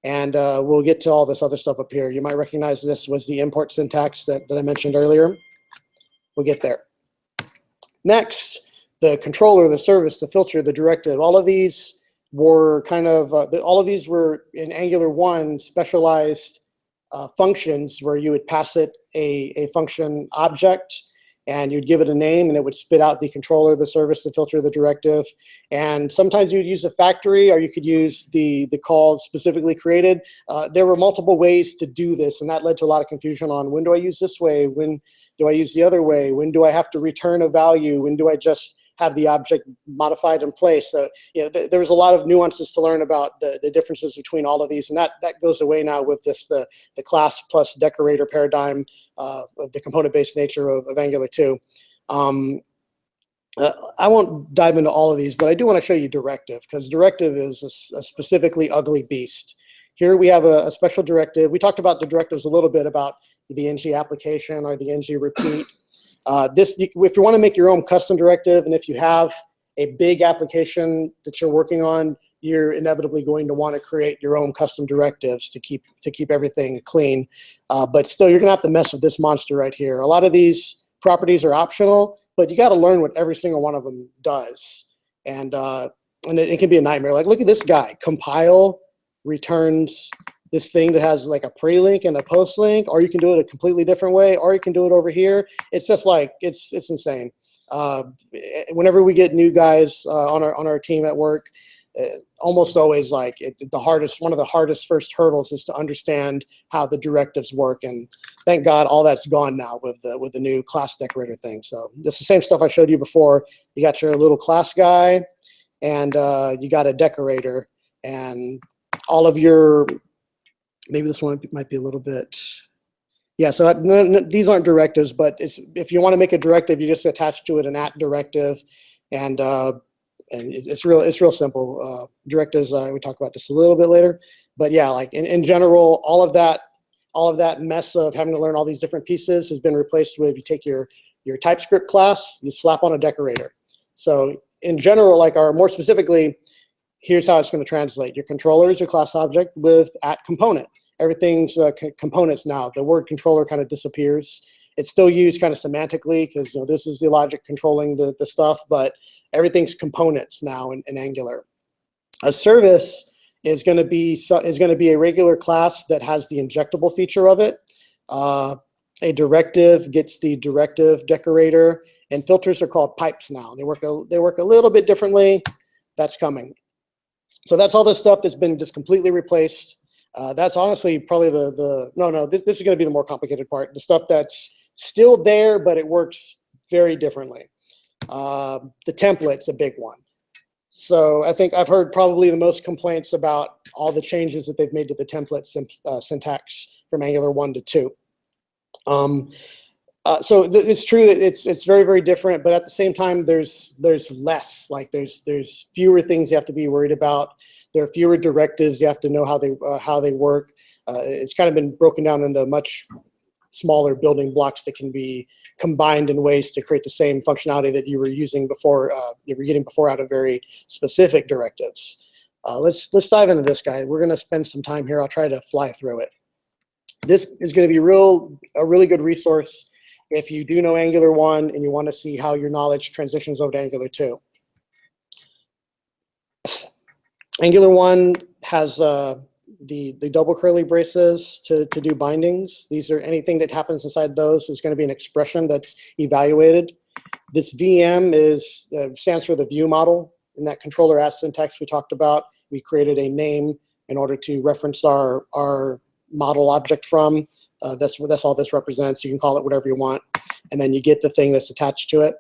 And we'll get to all this other stuff up here. You might recognize this was the import syntax that I mentioned earlier. We'll get there. Next, the controller, the service, the filter, the directive. All of these were all of these were in Angular 1 specialized functions where you would pass it a function object, and you'd give it a name, and it would spit out the controller, the service, the filter, the directive. And sometimes you'd use a factory, or you could use the call specifically created. There were multiple ways to do this, and that led to a lot of confusion on when do I use this way, when do I use the other way, when do I have to return a value, when do I just have the object modified in place. So there was a lot of nuances to learn about the differences between all of these, and that goes away now with this the class plus decorator paradigm of the component-based nature of Angular 2. I won't dive into all of these, but I do want to show you directive, because directive is a specifically ugly beast. Here we have a special directive. We talked about the directives a little bit about the ng application or the ng repeat. If you want to make your own custom directive, and if you have a big application that you're working on, you're inevitably going to want to create your own custom directives to keep everything clean. But still, you're going to have to mess with this monster right here. A lot of these properties are optional, but you got to learn what every single one of them does, and it can be a nightmare. Like, look at this guy. Compile returns this thing that has like a pre-link and a post-link, or you can do it a completely different way, or you can do it over here. It's just like, it's insane. Whenever we get new guys on our team at work, almost always one of the hardest first hurdles is to understand how the directives work. And thank God all that's gone now with the new class decorator thing. So this is the same stuff I showed you before. You got your little class guy, and you got a decorator, and all of your, maybe this one might be a little bit, yeah, so these aren't directives, but if you want to make a directive, you just attach to it an @ directive, and it's real simple. Directives, we talk about this a little bit later, but yeah, like in general, all of that mess of having to learn all these different pieces has been replaced with, you take your TypeScript class, you slap on a decorator. So in general, more specifically, here's how it's going to translate. Your controller is your class object with @ component. Everything's components now. The word controller kind of disappears. It's still used kind of semantically, because this is the logic controlling the stuff, but everything's components now in Angular. A service is going to be a regular class that has the injectable feature of it. A directive gets the directive decorator, and filters are called pipes now. They work a little bit differently. That's coming. So that's all this stuff that's been just completely replaced. That's honestly probably this is going to be the more complicated part. The stuff that's still there, but it works very differently. The template's a big one. So I think I've heard probably the most complaints about all the changes that they've made to the template syntax from Angular 1 to 2. So it's true that it's very, very different, but at the same time, there's less. Like there's fewer things you have to be worried about. There are fewer directives. You have to know how they work. It's kind of been broken down into much smaller building blocks that can be combined in ways to create the same functionality that you were using before. You were getting before out of very specific directives. Let's dive into this guy. We're going to spend some time here. I'll try to fly through it. This is going to be a really good resource if you do know Angular 1 and you want to see how your knowledge transitions over to Angular 2. Angular 1 has the double curly braces to do bindings. These are anything that happens inside those is going to be an expression that's evaluated. This VM is stands for the view model. In that controller as syntax we talked about, we created a name in order to reference our model object from. That's all this represents. You can call it whatever you want, and then you get the thing that's attached to it.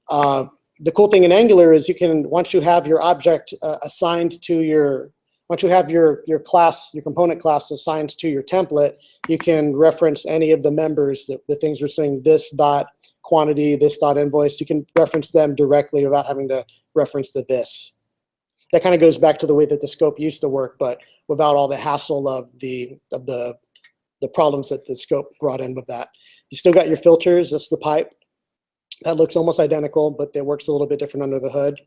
The cool thing in Angular is you can, once you have your object assigned to your, once you have your class, your component class assigned to your template, you can reference any of the members, the things we're saying, this dot quantity, this dot invoice. You can reference them directly without having to reference the this. That kind of goes back to the way that the scope used to work, but without all the hassle of the problems that the scope brought in with that. You still got your filters. That's the pipe. That looks almost identical, but it works a little bit different under the hood.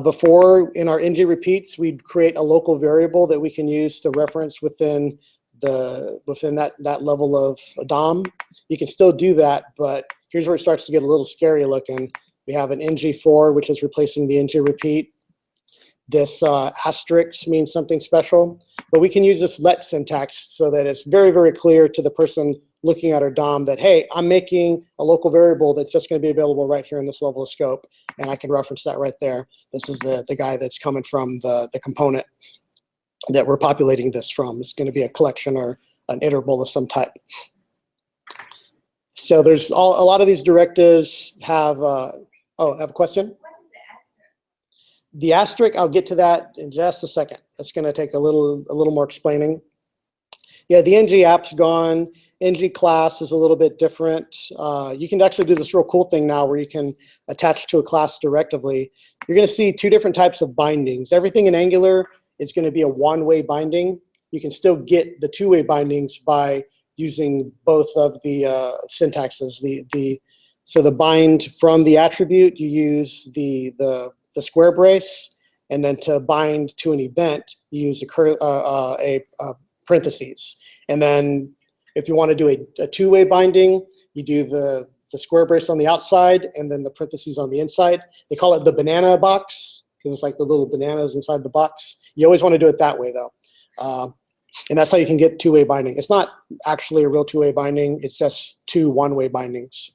Before, in our ng repeats, we'd create a local variable that we can use to reference within that level of DOM. You can still do that, but here's where it starts to get a little scary looking. We have an ng4, which is replacing the ng repeat. This asterisk means something special, but we can use this let syntax so that it's very, very clear to the person looking at our DOM that, hey, I'm making a local variable that's just going to be available right here in this level of scope, and I can reference that right there. This is the guy that's coming from the component that we're populating this from. It's going to be a collection or an iterable of some type. So there's a lot of these directives have, oh, I have a question? The asterisk, I'll get to that in just a second. That's going to take a little more explaining. Yeah, the ng app's gone. ng class is a little bit different. You can actually do this real cool thing now where you can attach to a class directly. You're going to see two different types of bindings. Everything in Angular is going to be a one-way binding. You can still get the two-way bindings by using both of the syntaxes. So the bind from the attribute, you use the square brace, and then to bind to an event, you use a parentheses. And then if you want to do a two-way binding, you do the square brace on the outside and then the parentheses on the inside. They call it the banana box because it's like the little bananas inside the box. You always want to do it that way, though. And that's how you can get two-way binding. It's not actually a real two-way binding. It's just two one-way bindings.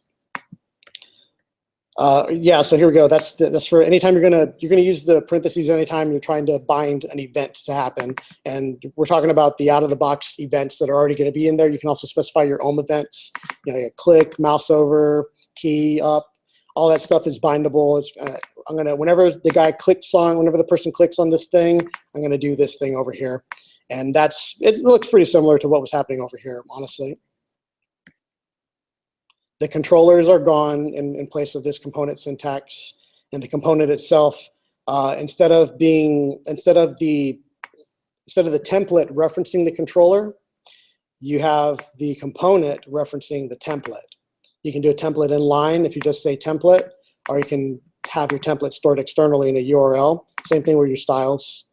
Yeah, so here we go. That's for anytime you're gonna use the parentheses anytime you're trying to bind an event to happen. And we're talking about the out-of-the-box events that are already going to be in there. You can also specify your own events. You know, click, mouse over, key up, all that stuff is bindable. Whenever the person clicks on this thing, I'm gonna do this thing over here, and it looks pretty similar to what was happening over here, honestly. The controllers are gone in place of this component syntax, and the component itself, instead of the template referencing the controller, you have the component referencing the template. You can do a template inline if you just say template, or you can have your template stored externally in a URL. Same thing with your styles.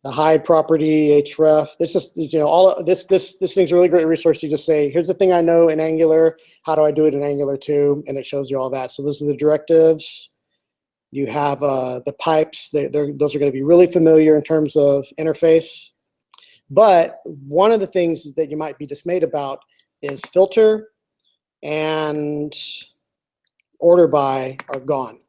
The hide property, href. This just, all this thing's a really great resource. You just say, here's the thing I know in Angular. How do I do it in Angular 2? And it shows you all that. So those are the directives. You have the pipes. Those are going to be really familiar in terms of interface. But one of the things that you might be dismayed about is filter and order by are gone.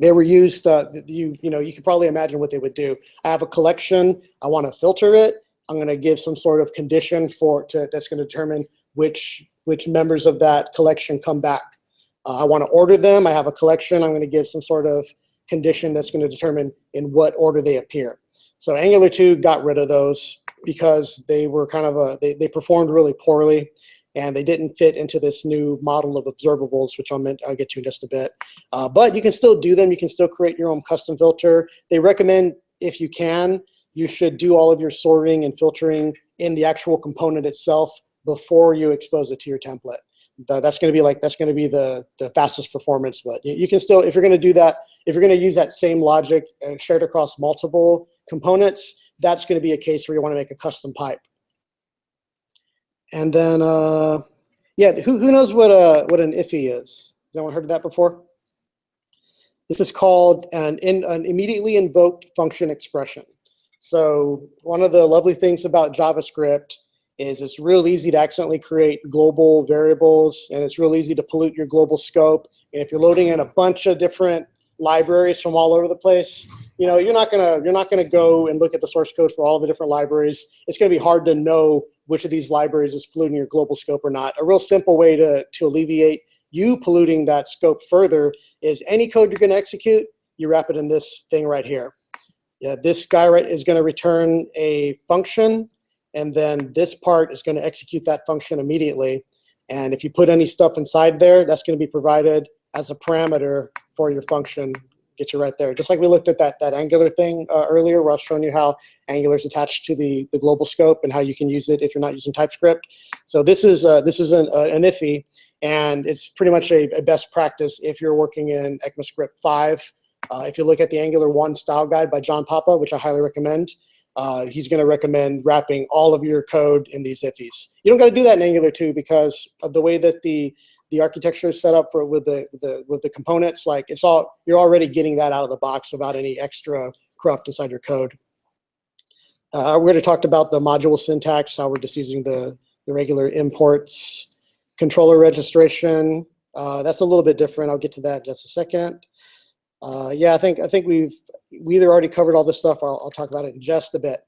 They were used, you can probably imagine what they would do. I have a collection, I want to filter it. I'm going to give some sort of condition that's going to determine which members of that collection come back. I want to order them. I have a collection. I'm going to give some sort of condition that's going to determine in what order they appear. So Angular 2 got rid of those because they were they performed really poorly, and they didn't fit into this new model of observables, which I'll get to in just a bit. But you can still do them. You can still create your own custom filter. They recommend, if you can, you should do all of your sorting and filtering in the actual component itself before you expose it to your template. That's going to be the fastest performance. But you can still, if you're going to do that, if you're going to use that same logic shared across multiple components, that's going to be a case where you want to make a custom pipe. And then, yeah, who knows what an IFI is? Has anyone heard of that before? This is called an immediately invoked function expression. So one of the lovely things about JavaScript is it's real easy to accidentally create global variables, and it's real easy to pollute your global scope. And if you're loading in a bunch of different libraries from all over the place, you're not gonna go and look at the source code for all the different libraries. It's gonna be hard to know which of these libraries is polluting your global scope or not. A real simple way to alleviate you polluting that scope further is any code you're gonna execute, you wrap it in this thing right here. Yeah, this guy is gonna return a function, and then this part is gonna execute that function immediately. And if you put any stuff inside there, that's gonna be provided as a parameter for your function. Get you right there. Just like we looked at that Angular thing earlier, where I was showing you how Angular is attached to the global scope and how you can use it if you're not using TypeScript. So this is an IFI, and it's pretty much a best practice if you're working in ECMAScript 5. If you look at the Angular 1 style guide by John Papa, which I highly recommend, he's going to recommend wrapping all of your code in these IFIs. You don't got to do that in Angular 2 because of the way that the architecture is set up with the components. Like you're already getting that out of the box without any extra cruft inside your code. We already talked about the module syntax, how we're just using the regular imports, controller registration. That's a little bit different. I'll get to that in just a second. Yeah, I think we either already covered all this stuff, or I'll talk about it in just a bit.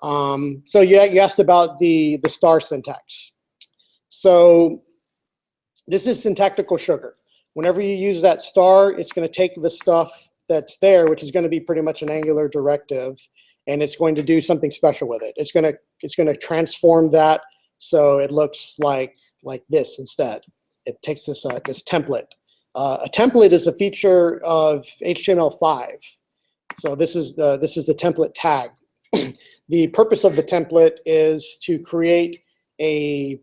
So yeah, you asked about the star syntax. So this is syntactical sugar. Whenever you use that star, it's going to take the stuff that's there, which is going to be pretty much an Angular directive, and it's going to do something special with it. It's going to transform that so it looks like this instead. It takes this template. A template is a feature of HTML5. So this is the template tag. The purpose of the template is to create a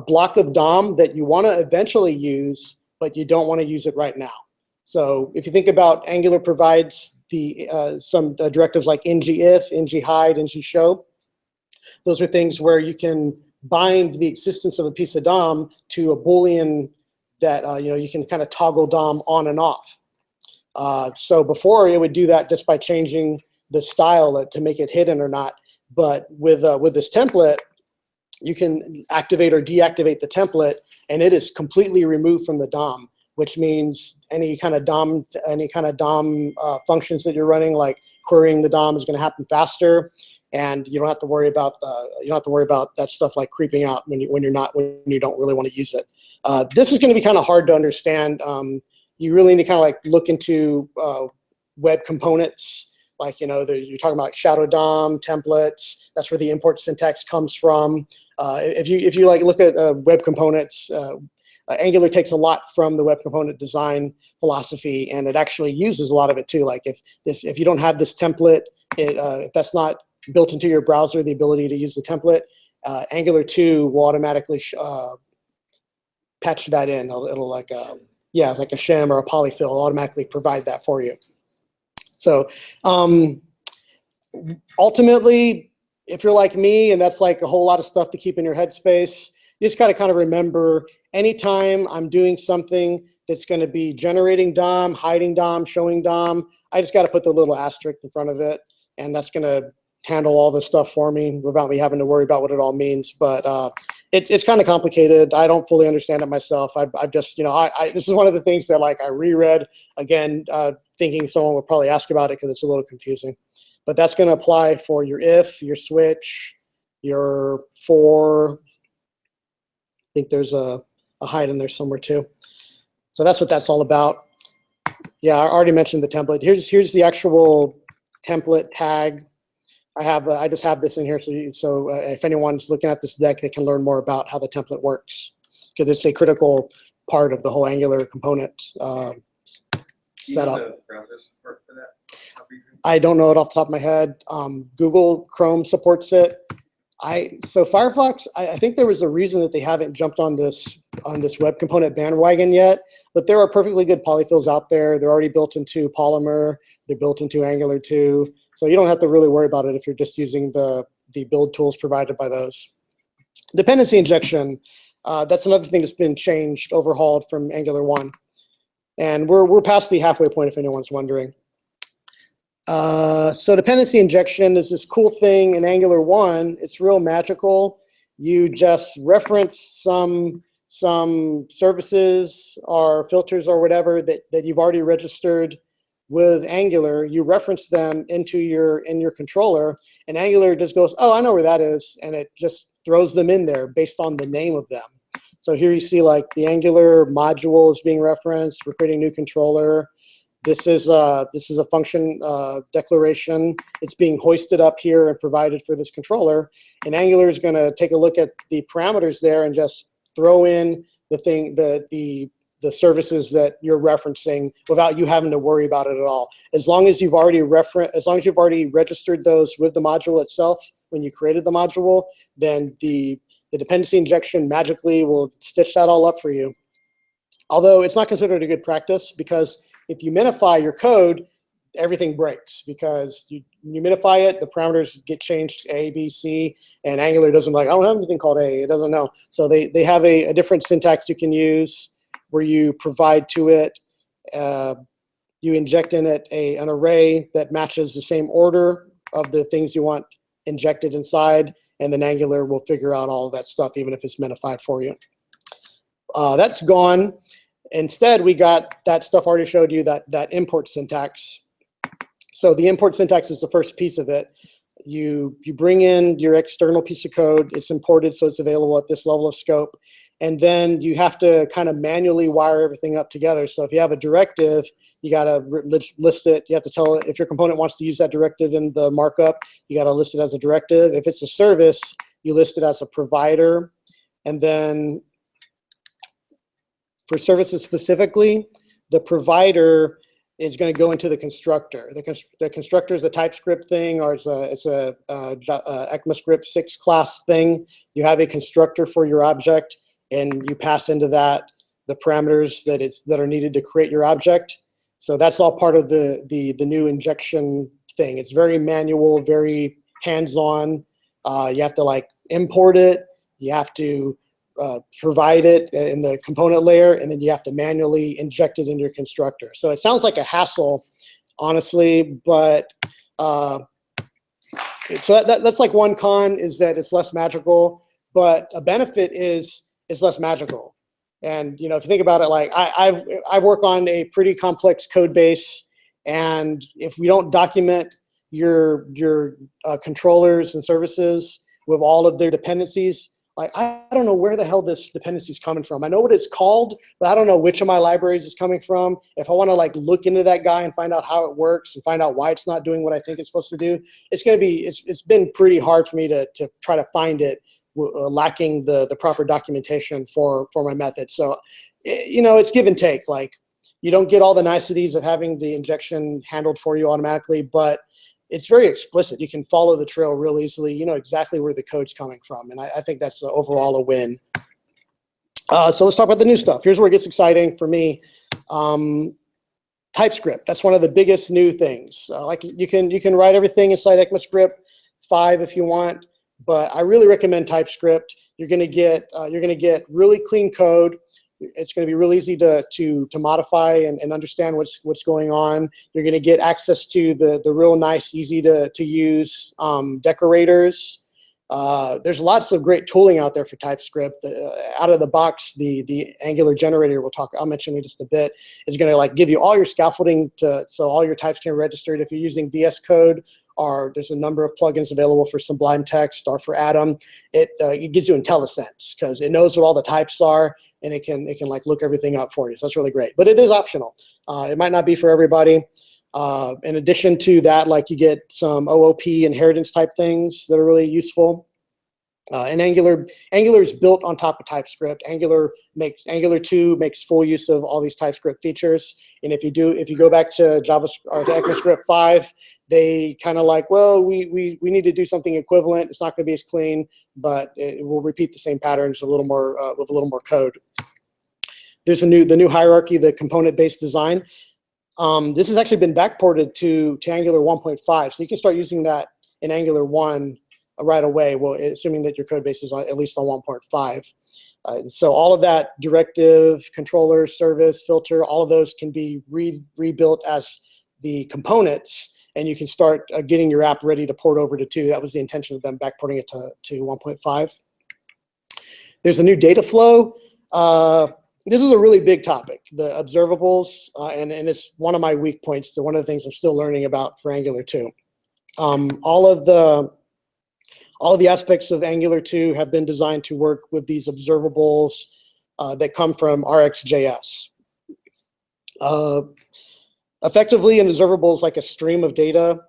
block of DOM that you want to eventually use, but you don't want to use it right now. So if you think about Angular provides some directives like ngIf, ngHide, ngShow. Those are things where you can bind the existence of a piece of DOM to a Boolean that you can kind of toggle DOM on and off. So before it would do that just by changing the style to make it hidden or not. But with this template, you can activate or deactivate the template, and it is completely removed from the DOM, which means any kind of DOM functions that you're running, like querying the DOM, is going to happen faster, and you don't have to worry about that stuff like creeping out when you don't really want to use it. This is going to be kind of hard to understand. You really need to kind of like look into web components. Like, you're talking about shadow DOM templates. That's where the import syntax comes from. If you like look at web components, Angular takes a lot from the web component design philosophy, and it actually uses a lot of it too. Like if you don't have this template, if that's not built into your browser, the ability to use the template, Angular 2 will automatically patch that in. It'll like like a shim or a polyfill will automatically provide that for you. So ultimately, if you're like me, and that's like a whole lot of stuff to keep in your headspace, you just gotta kind of remember, anytime I'm doing something that's going to be generating DOM, hiding DOM, showing DOM, I just got to put the little asterisk in front of it, and that's going to handle all this stuff for me without me having to worry about what it all means. But it's kind of complicated. I don't fully understand it myself. I've just, this is one of the things that like I reread again, thinking someone would probably ask about it because it's a little confusing. But that's going to apply for your if, your switch, your for. I think there's a hide in there somewhere too. So that's what that's all about. Yeah, I already mentioned the template. Here's the actual template tag. I just have this in here so if anyone's looking at this deck, they can learn more about how the template works, because it's a critical part of the whole Angular component setup. I don't know it off the top of my head. Google Chrome supports it. So Firefox, I think there was a reason that they haven't jumped on this web component bandwagon yet, but there are perfectly good polyfills out there. They're already built into Polymer. They're built into Angular 2. So you don't have to really worry about it if you're just using the build tools provided by those. Dependency injection, that's another thing that's been changed, overhauled from Angular 1. And we're past the halfway point if anyone's wondering. So dependency injection is this cool thing in Angular 1. It's real magical. You just reference some services or filters or whatever that you've already registered with Angular. You reference them in your controller, and Angular just goes, oh, I know where that is, and it just throws them in there based on the name of them. So here you see like the Angular module is being referenced. We're creating a new controller. This is a function declaration. It's being hoisted up here and provided for this controller. And Angular is going to take a look at the parameters there and just throw in the services that you're referencing without you having to worry about it at all. As long as you've already registered those with the module itself when you created the module, then the dependency injection magically will stitch that all up for you. Although it's not considered a good practice, because if you minify your code, everything breaks, because you minify it, the parameters get changed to A, B, C, and Angular doesn't like, I don't have anything called A, it doesn't know. So they have a different syntax you can use where you provide to it, you inject in it an array that matches the same order of the things you want injected inside, and then Angular will figure out all of that stuff, even if it's minified for you. That's gone. Instead, we got that stuff already showed you, that import syntax. So the import syntax is the first piece of it. You bring in your external piece of code. It's imported, so it's available at this level of scope. And then you have to kind of manually wire everything up together. So if you have a directive, you got to list it. You have to tell it if your component wants to use that directive in the markup, you got to list it as a directive. If it's a service, you list it as a provider. And then for services specifically, the provider is going to go into the constructor. The constructor is a TypeScript thing, or it's a ECMAScript 6 class thing. You have a constructor for your object, and you pass into that the parameters that are needed to create your object. So that's all part of the new injection thing. It's very manual, very hands-on. You have to like import it. You have to provide it in the component layer, and then you have to manually inject it into your constructor. So it sounds like a hassle, honestly, but so that's like one con, is that it's less magical, but a benefit is it's less magical. And you know, if you think about it, like I work on a pretty complex code base, and if we don't document your controllers and services with all of their dependencies, like I don't know where the hell this dependency is coming from. I know what it's called, but I don't know which of my libraries it's coming from. If I want to like look into that guy and find out how it works and find out why it's not doing what I think it's supposed to do, it's been pretty hard for me to try to find it, lacking the proper documentation for my method. So, you know, it's give and take. Like, you don't get all the niceties of having the injection handled for you automatically, but it's very explicit. You can follow the trail real easily. You know exactly where the code's coming from, and I think that's overall a win. So let's talk about the new stuff. Here's where it gets exciting for me. TypeScript. That's one of the biggest new things. Like you can write everything inside ECMAScript 5 if you want, but I really recommend TypeScript. You're going to get really clean code. It's going to be real easy to modify and understand what's going on. You're going to get access to the real nice, easy to use decorators. There's lots of great tooling out there for TypeScript. Out of the box, the Angular generator I'll mention in just a bit, is going to like give you all your scaffolding so all your types can be registered. If you're using VS Code, or there's a number of plugins available for Sublime Text or for Atom, it gives you IntelliSense because it knows what all the types are, and it can like look everything up for you. So that's really great, but it is optional. It might not be for everybody. In addition to that, like you get some OOP inheritance type things that are really useful. And Angular is built on top of TypeScript. Angular 2 makes full use of all these TypeScript features. And if you go back to JavaScript or to ECMAScript 5, they kind of like, well, we need to do something equivalent. It's not going to be as clean, but it will repeat the same patterns with a little more code. There's the new hierarchy, the component-based design. This has actually been backported to Angular 1.5, so you can start using that in Angular 1 right away, well, assuming that your code base is at least on 1.5. So all of that directive, controller, service, filter, all of those can be rebuilt as the components, and you can start getting your app ready to port over to 2. That was the intention of them backporting it to 1.5. There's a new data flow. This is a really big topic, the observables, and it's one of my weak points. So one of the things I'm still learning about for Angular 2. All of the aspects of Angular 2 have been designed to work with these observables that come from RxJS. Effectively, an observable is like a stream of data,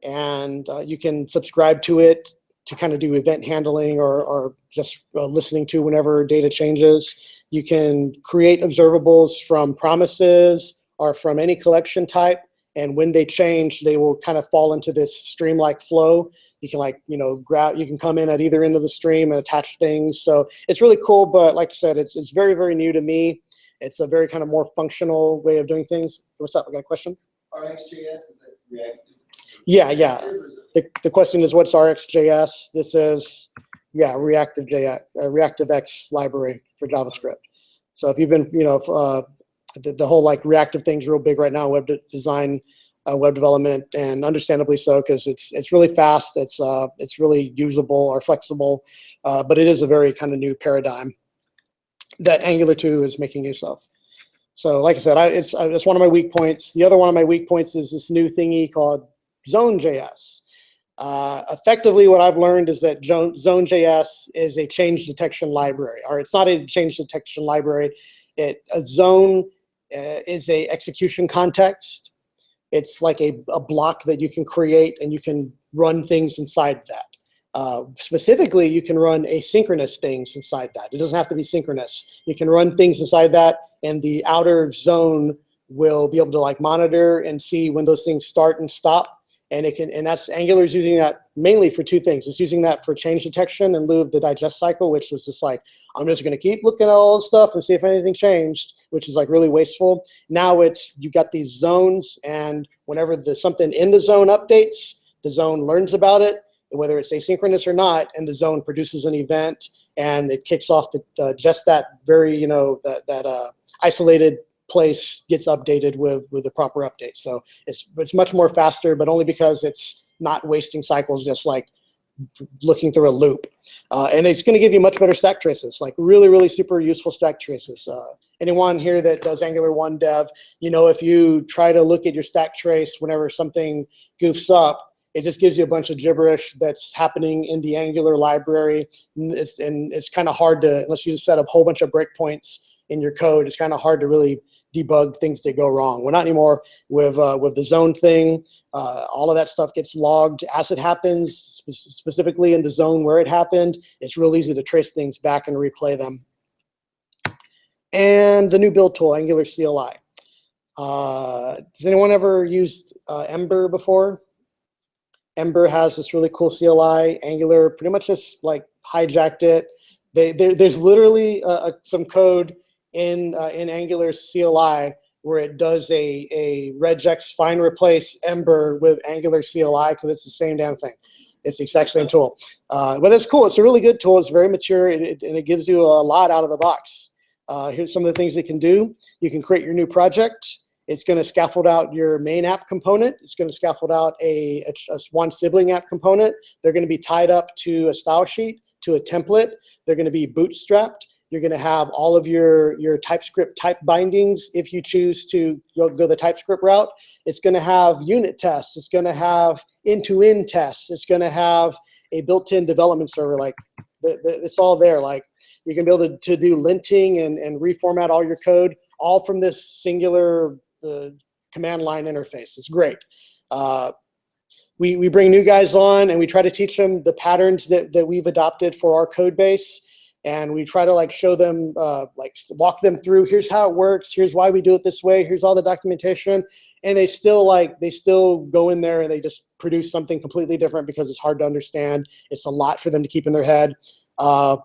and you can subscribe to it to kind of do event handling or just listening to whenever data changes. You can create observables from promises or from any collection type, and when they change, they will kind of fall into this stream-like flow. You can you can come in at either end of the stream and attach things. So it's really cool, but like I said, it's very, very new to me. It's a very kind of more functional way of doing things. What's up? I got a question? RxJS, is that reactive? Yeah. The question is, what's RxJS? This is, ReactiveJS, ReactiveX library for JavaScript. So if you've been, the whole like reactive thing's real big right now, web design, web development, and understandably so, because it's really fast. It's really usable or flexible, but it is a very kind of new paradigm that Angular 2 is making use of. So like I said, it's one of my weak points. The other one of my weak points is this new thingy called Zone.js. Effectively, what I've learned is that Zone.js is a change detection library, or it's not a change detection library. A zone is a execution context. It's like a block that you can create, and you can run things inside that. Specifically, you can run asynchronous things inside that. It doesn't have to be synchronous. You can run things inside that, and the outer zone will be able to like monitor and see when those things start and stop. And that's Angular's using that mainly for 2 things. It's using that for change detection in lieu of the digest cycle, which was just like, I'm just going to keep looking at all this stuff and see if anything changed, which is like really wasteful. Now you got these zones, and whenever something in the zone updates, the zone learns about it, whether it's asynchronous or not, and the zone produces an event, and it kicks off just that very, that isolated place gets updated with the proper update. So it's much more faster, but only because it's not wasting cycles just like looking through a loop. And it's going to give you much better stack traces, like really, really super useful stack traces. Anyone here that does Angular 1 dev, if you try to look at your stack trace whenever something goofs up, it just gives you a bunch of gibberish that's happening in the Angular library. And it's kind of hard to, unless you just set up a whole bunch of breakpoints in your code, it's kind of hard to really debug things that go wrong. Well, not anymore with the zone thing. All of that stuff gets logged as it happens, specifically in the zone where it happened. It's real easy to trace things back and replay them. And the new build tool, Angular CLI. Has anyone ever used Ember before? Ember has this really cool CLI. Angular pretty much just like hijacked it. There's literally some code in Angular CLI where it does a regex find replace Ember with Angular CLI because it's the same damn thing. It's the exact same tool. But it's cool. It's a really good tool. It's very mature, and it gives you a lot out of the box. Here's some of the things it can do. You can create your new project. It's going to scaffold out your main app component. It's going to scaffold out a one sibling app component. They're going to be tied up to a style sheet, to a template. They're going to be bootstrapped. You're going to have all of your TypeScript type bindings if you choose to go the TypeScript route. It's going to have unit tests. It's going to have end-to-end tests. It's going to have a built-in development server. Like it's all there. Like you can be able to do linting and reformat all your code, all from this singular command line interface. It's great. We bring new guys on, and we try to teach them the patterns that we've adopted for our code base. And we try to like show them, like walk them through, here's how it works, here's why we do it this way, here's all the documentation. And they still go in there and they just produce something completely different because it's hard to understand. It's a lot for them to keep in their head. I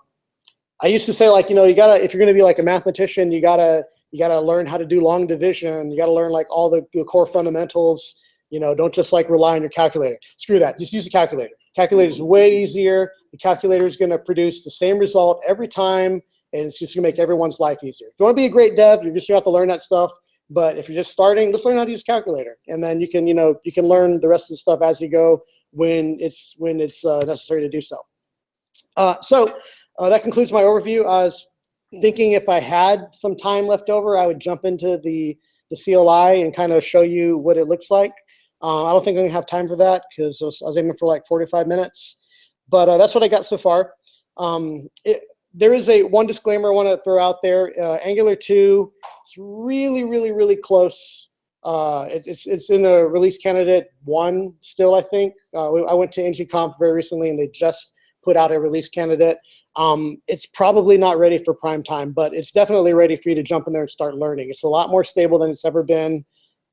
used to say, like, if you're gonna be like a mathematician, you gotta learn how to do long division. You gotta learn like all the core fundamentals. Don't just like rely on your calculator. Screw that, just use a calculator. Calculator is way easier. The calculator is going to produce the same result every time, and it's just gonna make everyone's life easier. If you wanna be a great dev, you're just gonna have to learn that stuff. But if you're just starting, just learn how to use a calculator, and then you can learn the rest of the stuff as you go when it's necessary to do so. That concludes my overview. I was thinking if I had some time left over, I would jump into the CLI and kind of show you what it looks like. I don't think I'm gonna have time for that because I was aiming for like 45 minutes, but that's what I got so far. There is one disclaimer I want to throw out there. Angular 2, it's really, really, really close. It's in the release candidate 1 still, I think. I went to NGConf very recently, and they just put out a release candidate. It's probably not ready for prime time, but it's definitely ready for you to jump in there and start learning. It's a lot more stable than it's ever been.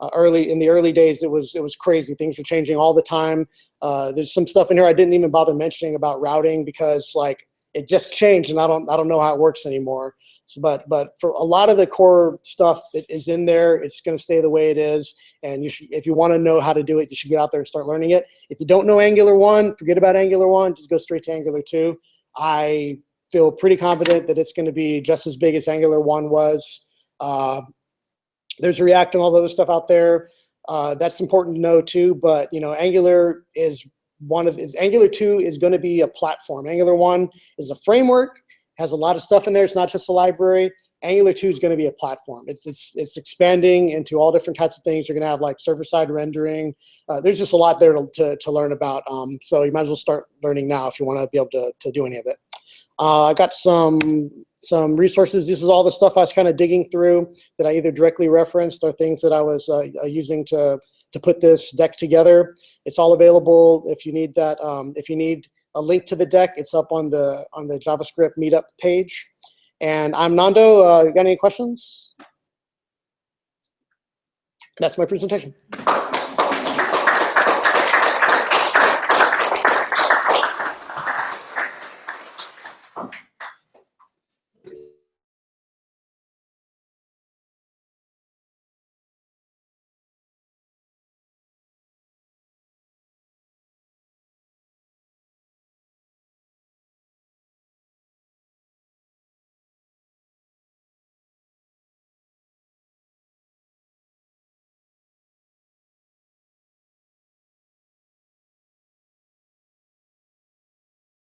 In the early days, it was crazy. Things were changing all the time. There's some stuff in here I didn't even bother mentioning about routing because like it just changed, and I don't know how it works anymore. So, but for a lot of the core stuff that is in there, it's going to stay the way it is. And if you want to know how to do it, you should get out there and start learning it. If you don't know Angular 1, forget about Angular 1. Just go straight to Angular 2. I feel pretty confident that it's going to be just as big as Angular 1 was. There's React and all the other stuff out there. That's important to know too. But Angular 2 is going to be a platform. Angular 1 is a framework, has a lot of stuff in there. It's not just a library. Angular 2 is going to be a platform. It's expanding into all different types of things. You're going to have like server-side rendering. There's just a lot there to learn about. So you might as well start learning now if you want to be able to do any of it. I got some resources. This is all the stuff I was kind of digging through that I either directly referenced or things that I was using to put this deck together. It's all available if you need that. If you need a link to the deck, it's up on the JavaScript Meetup page. And I'm Nando. You got any questions? That's my presentation.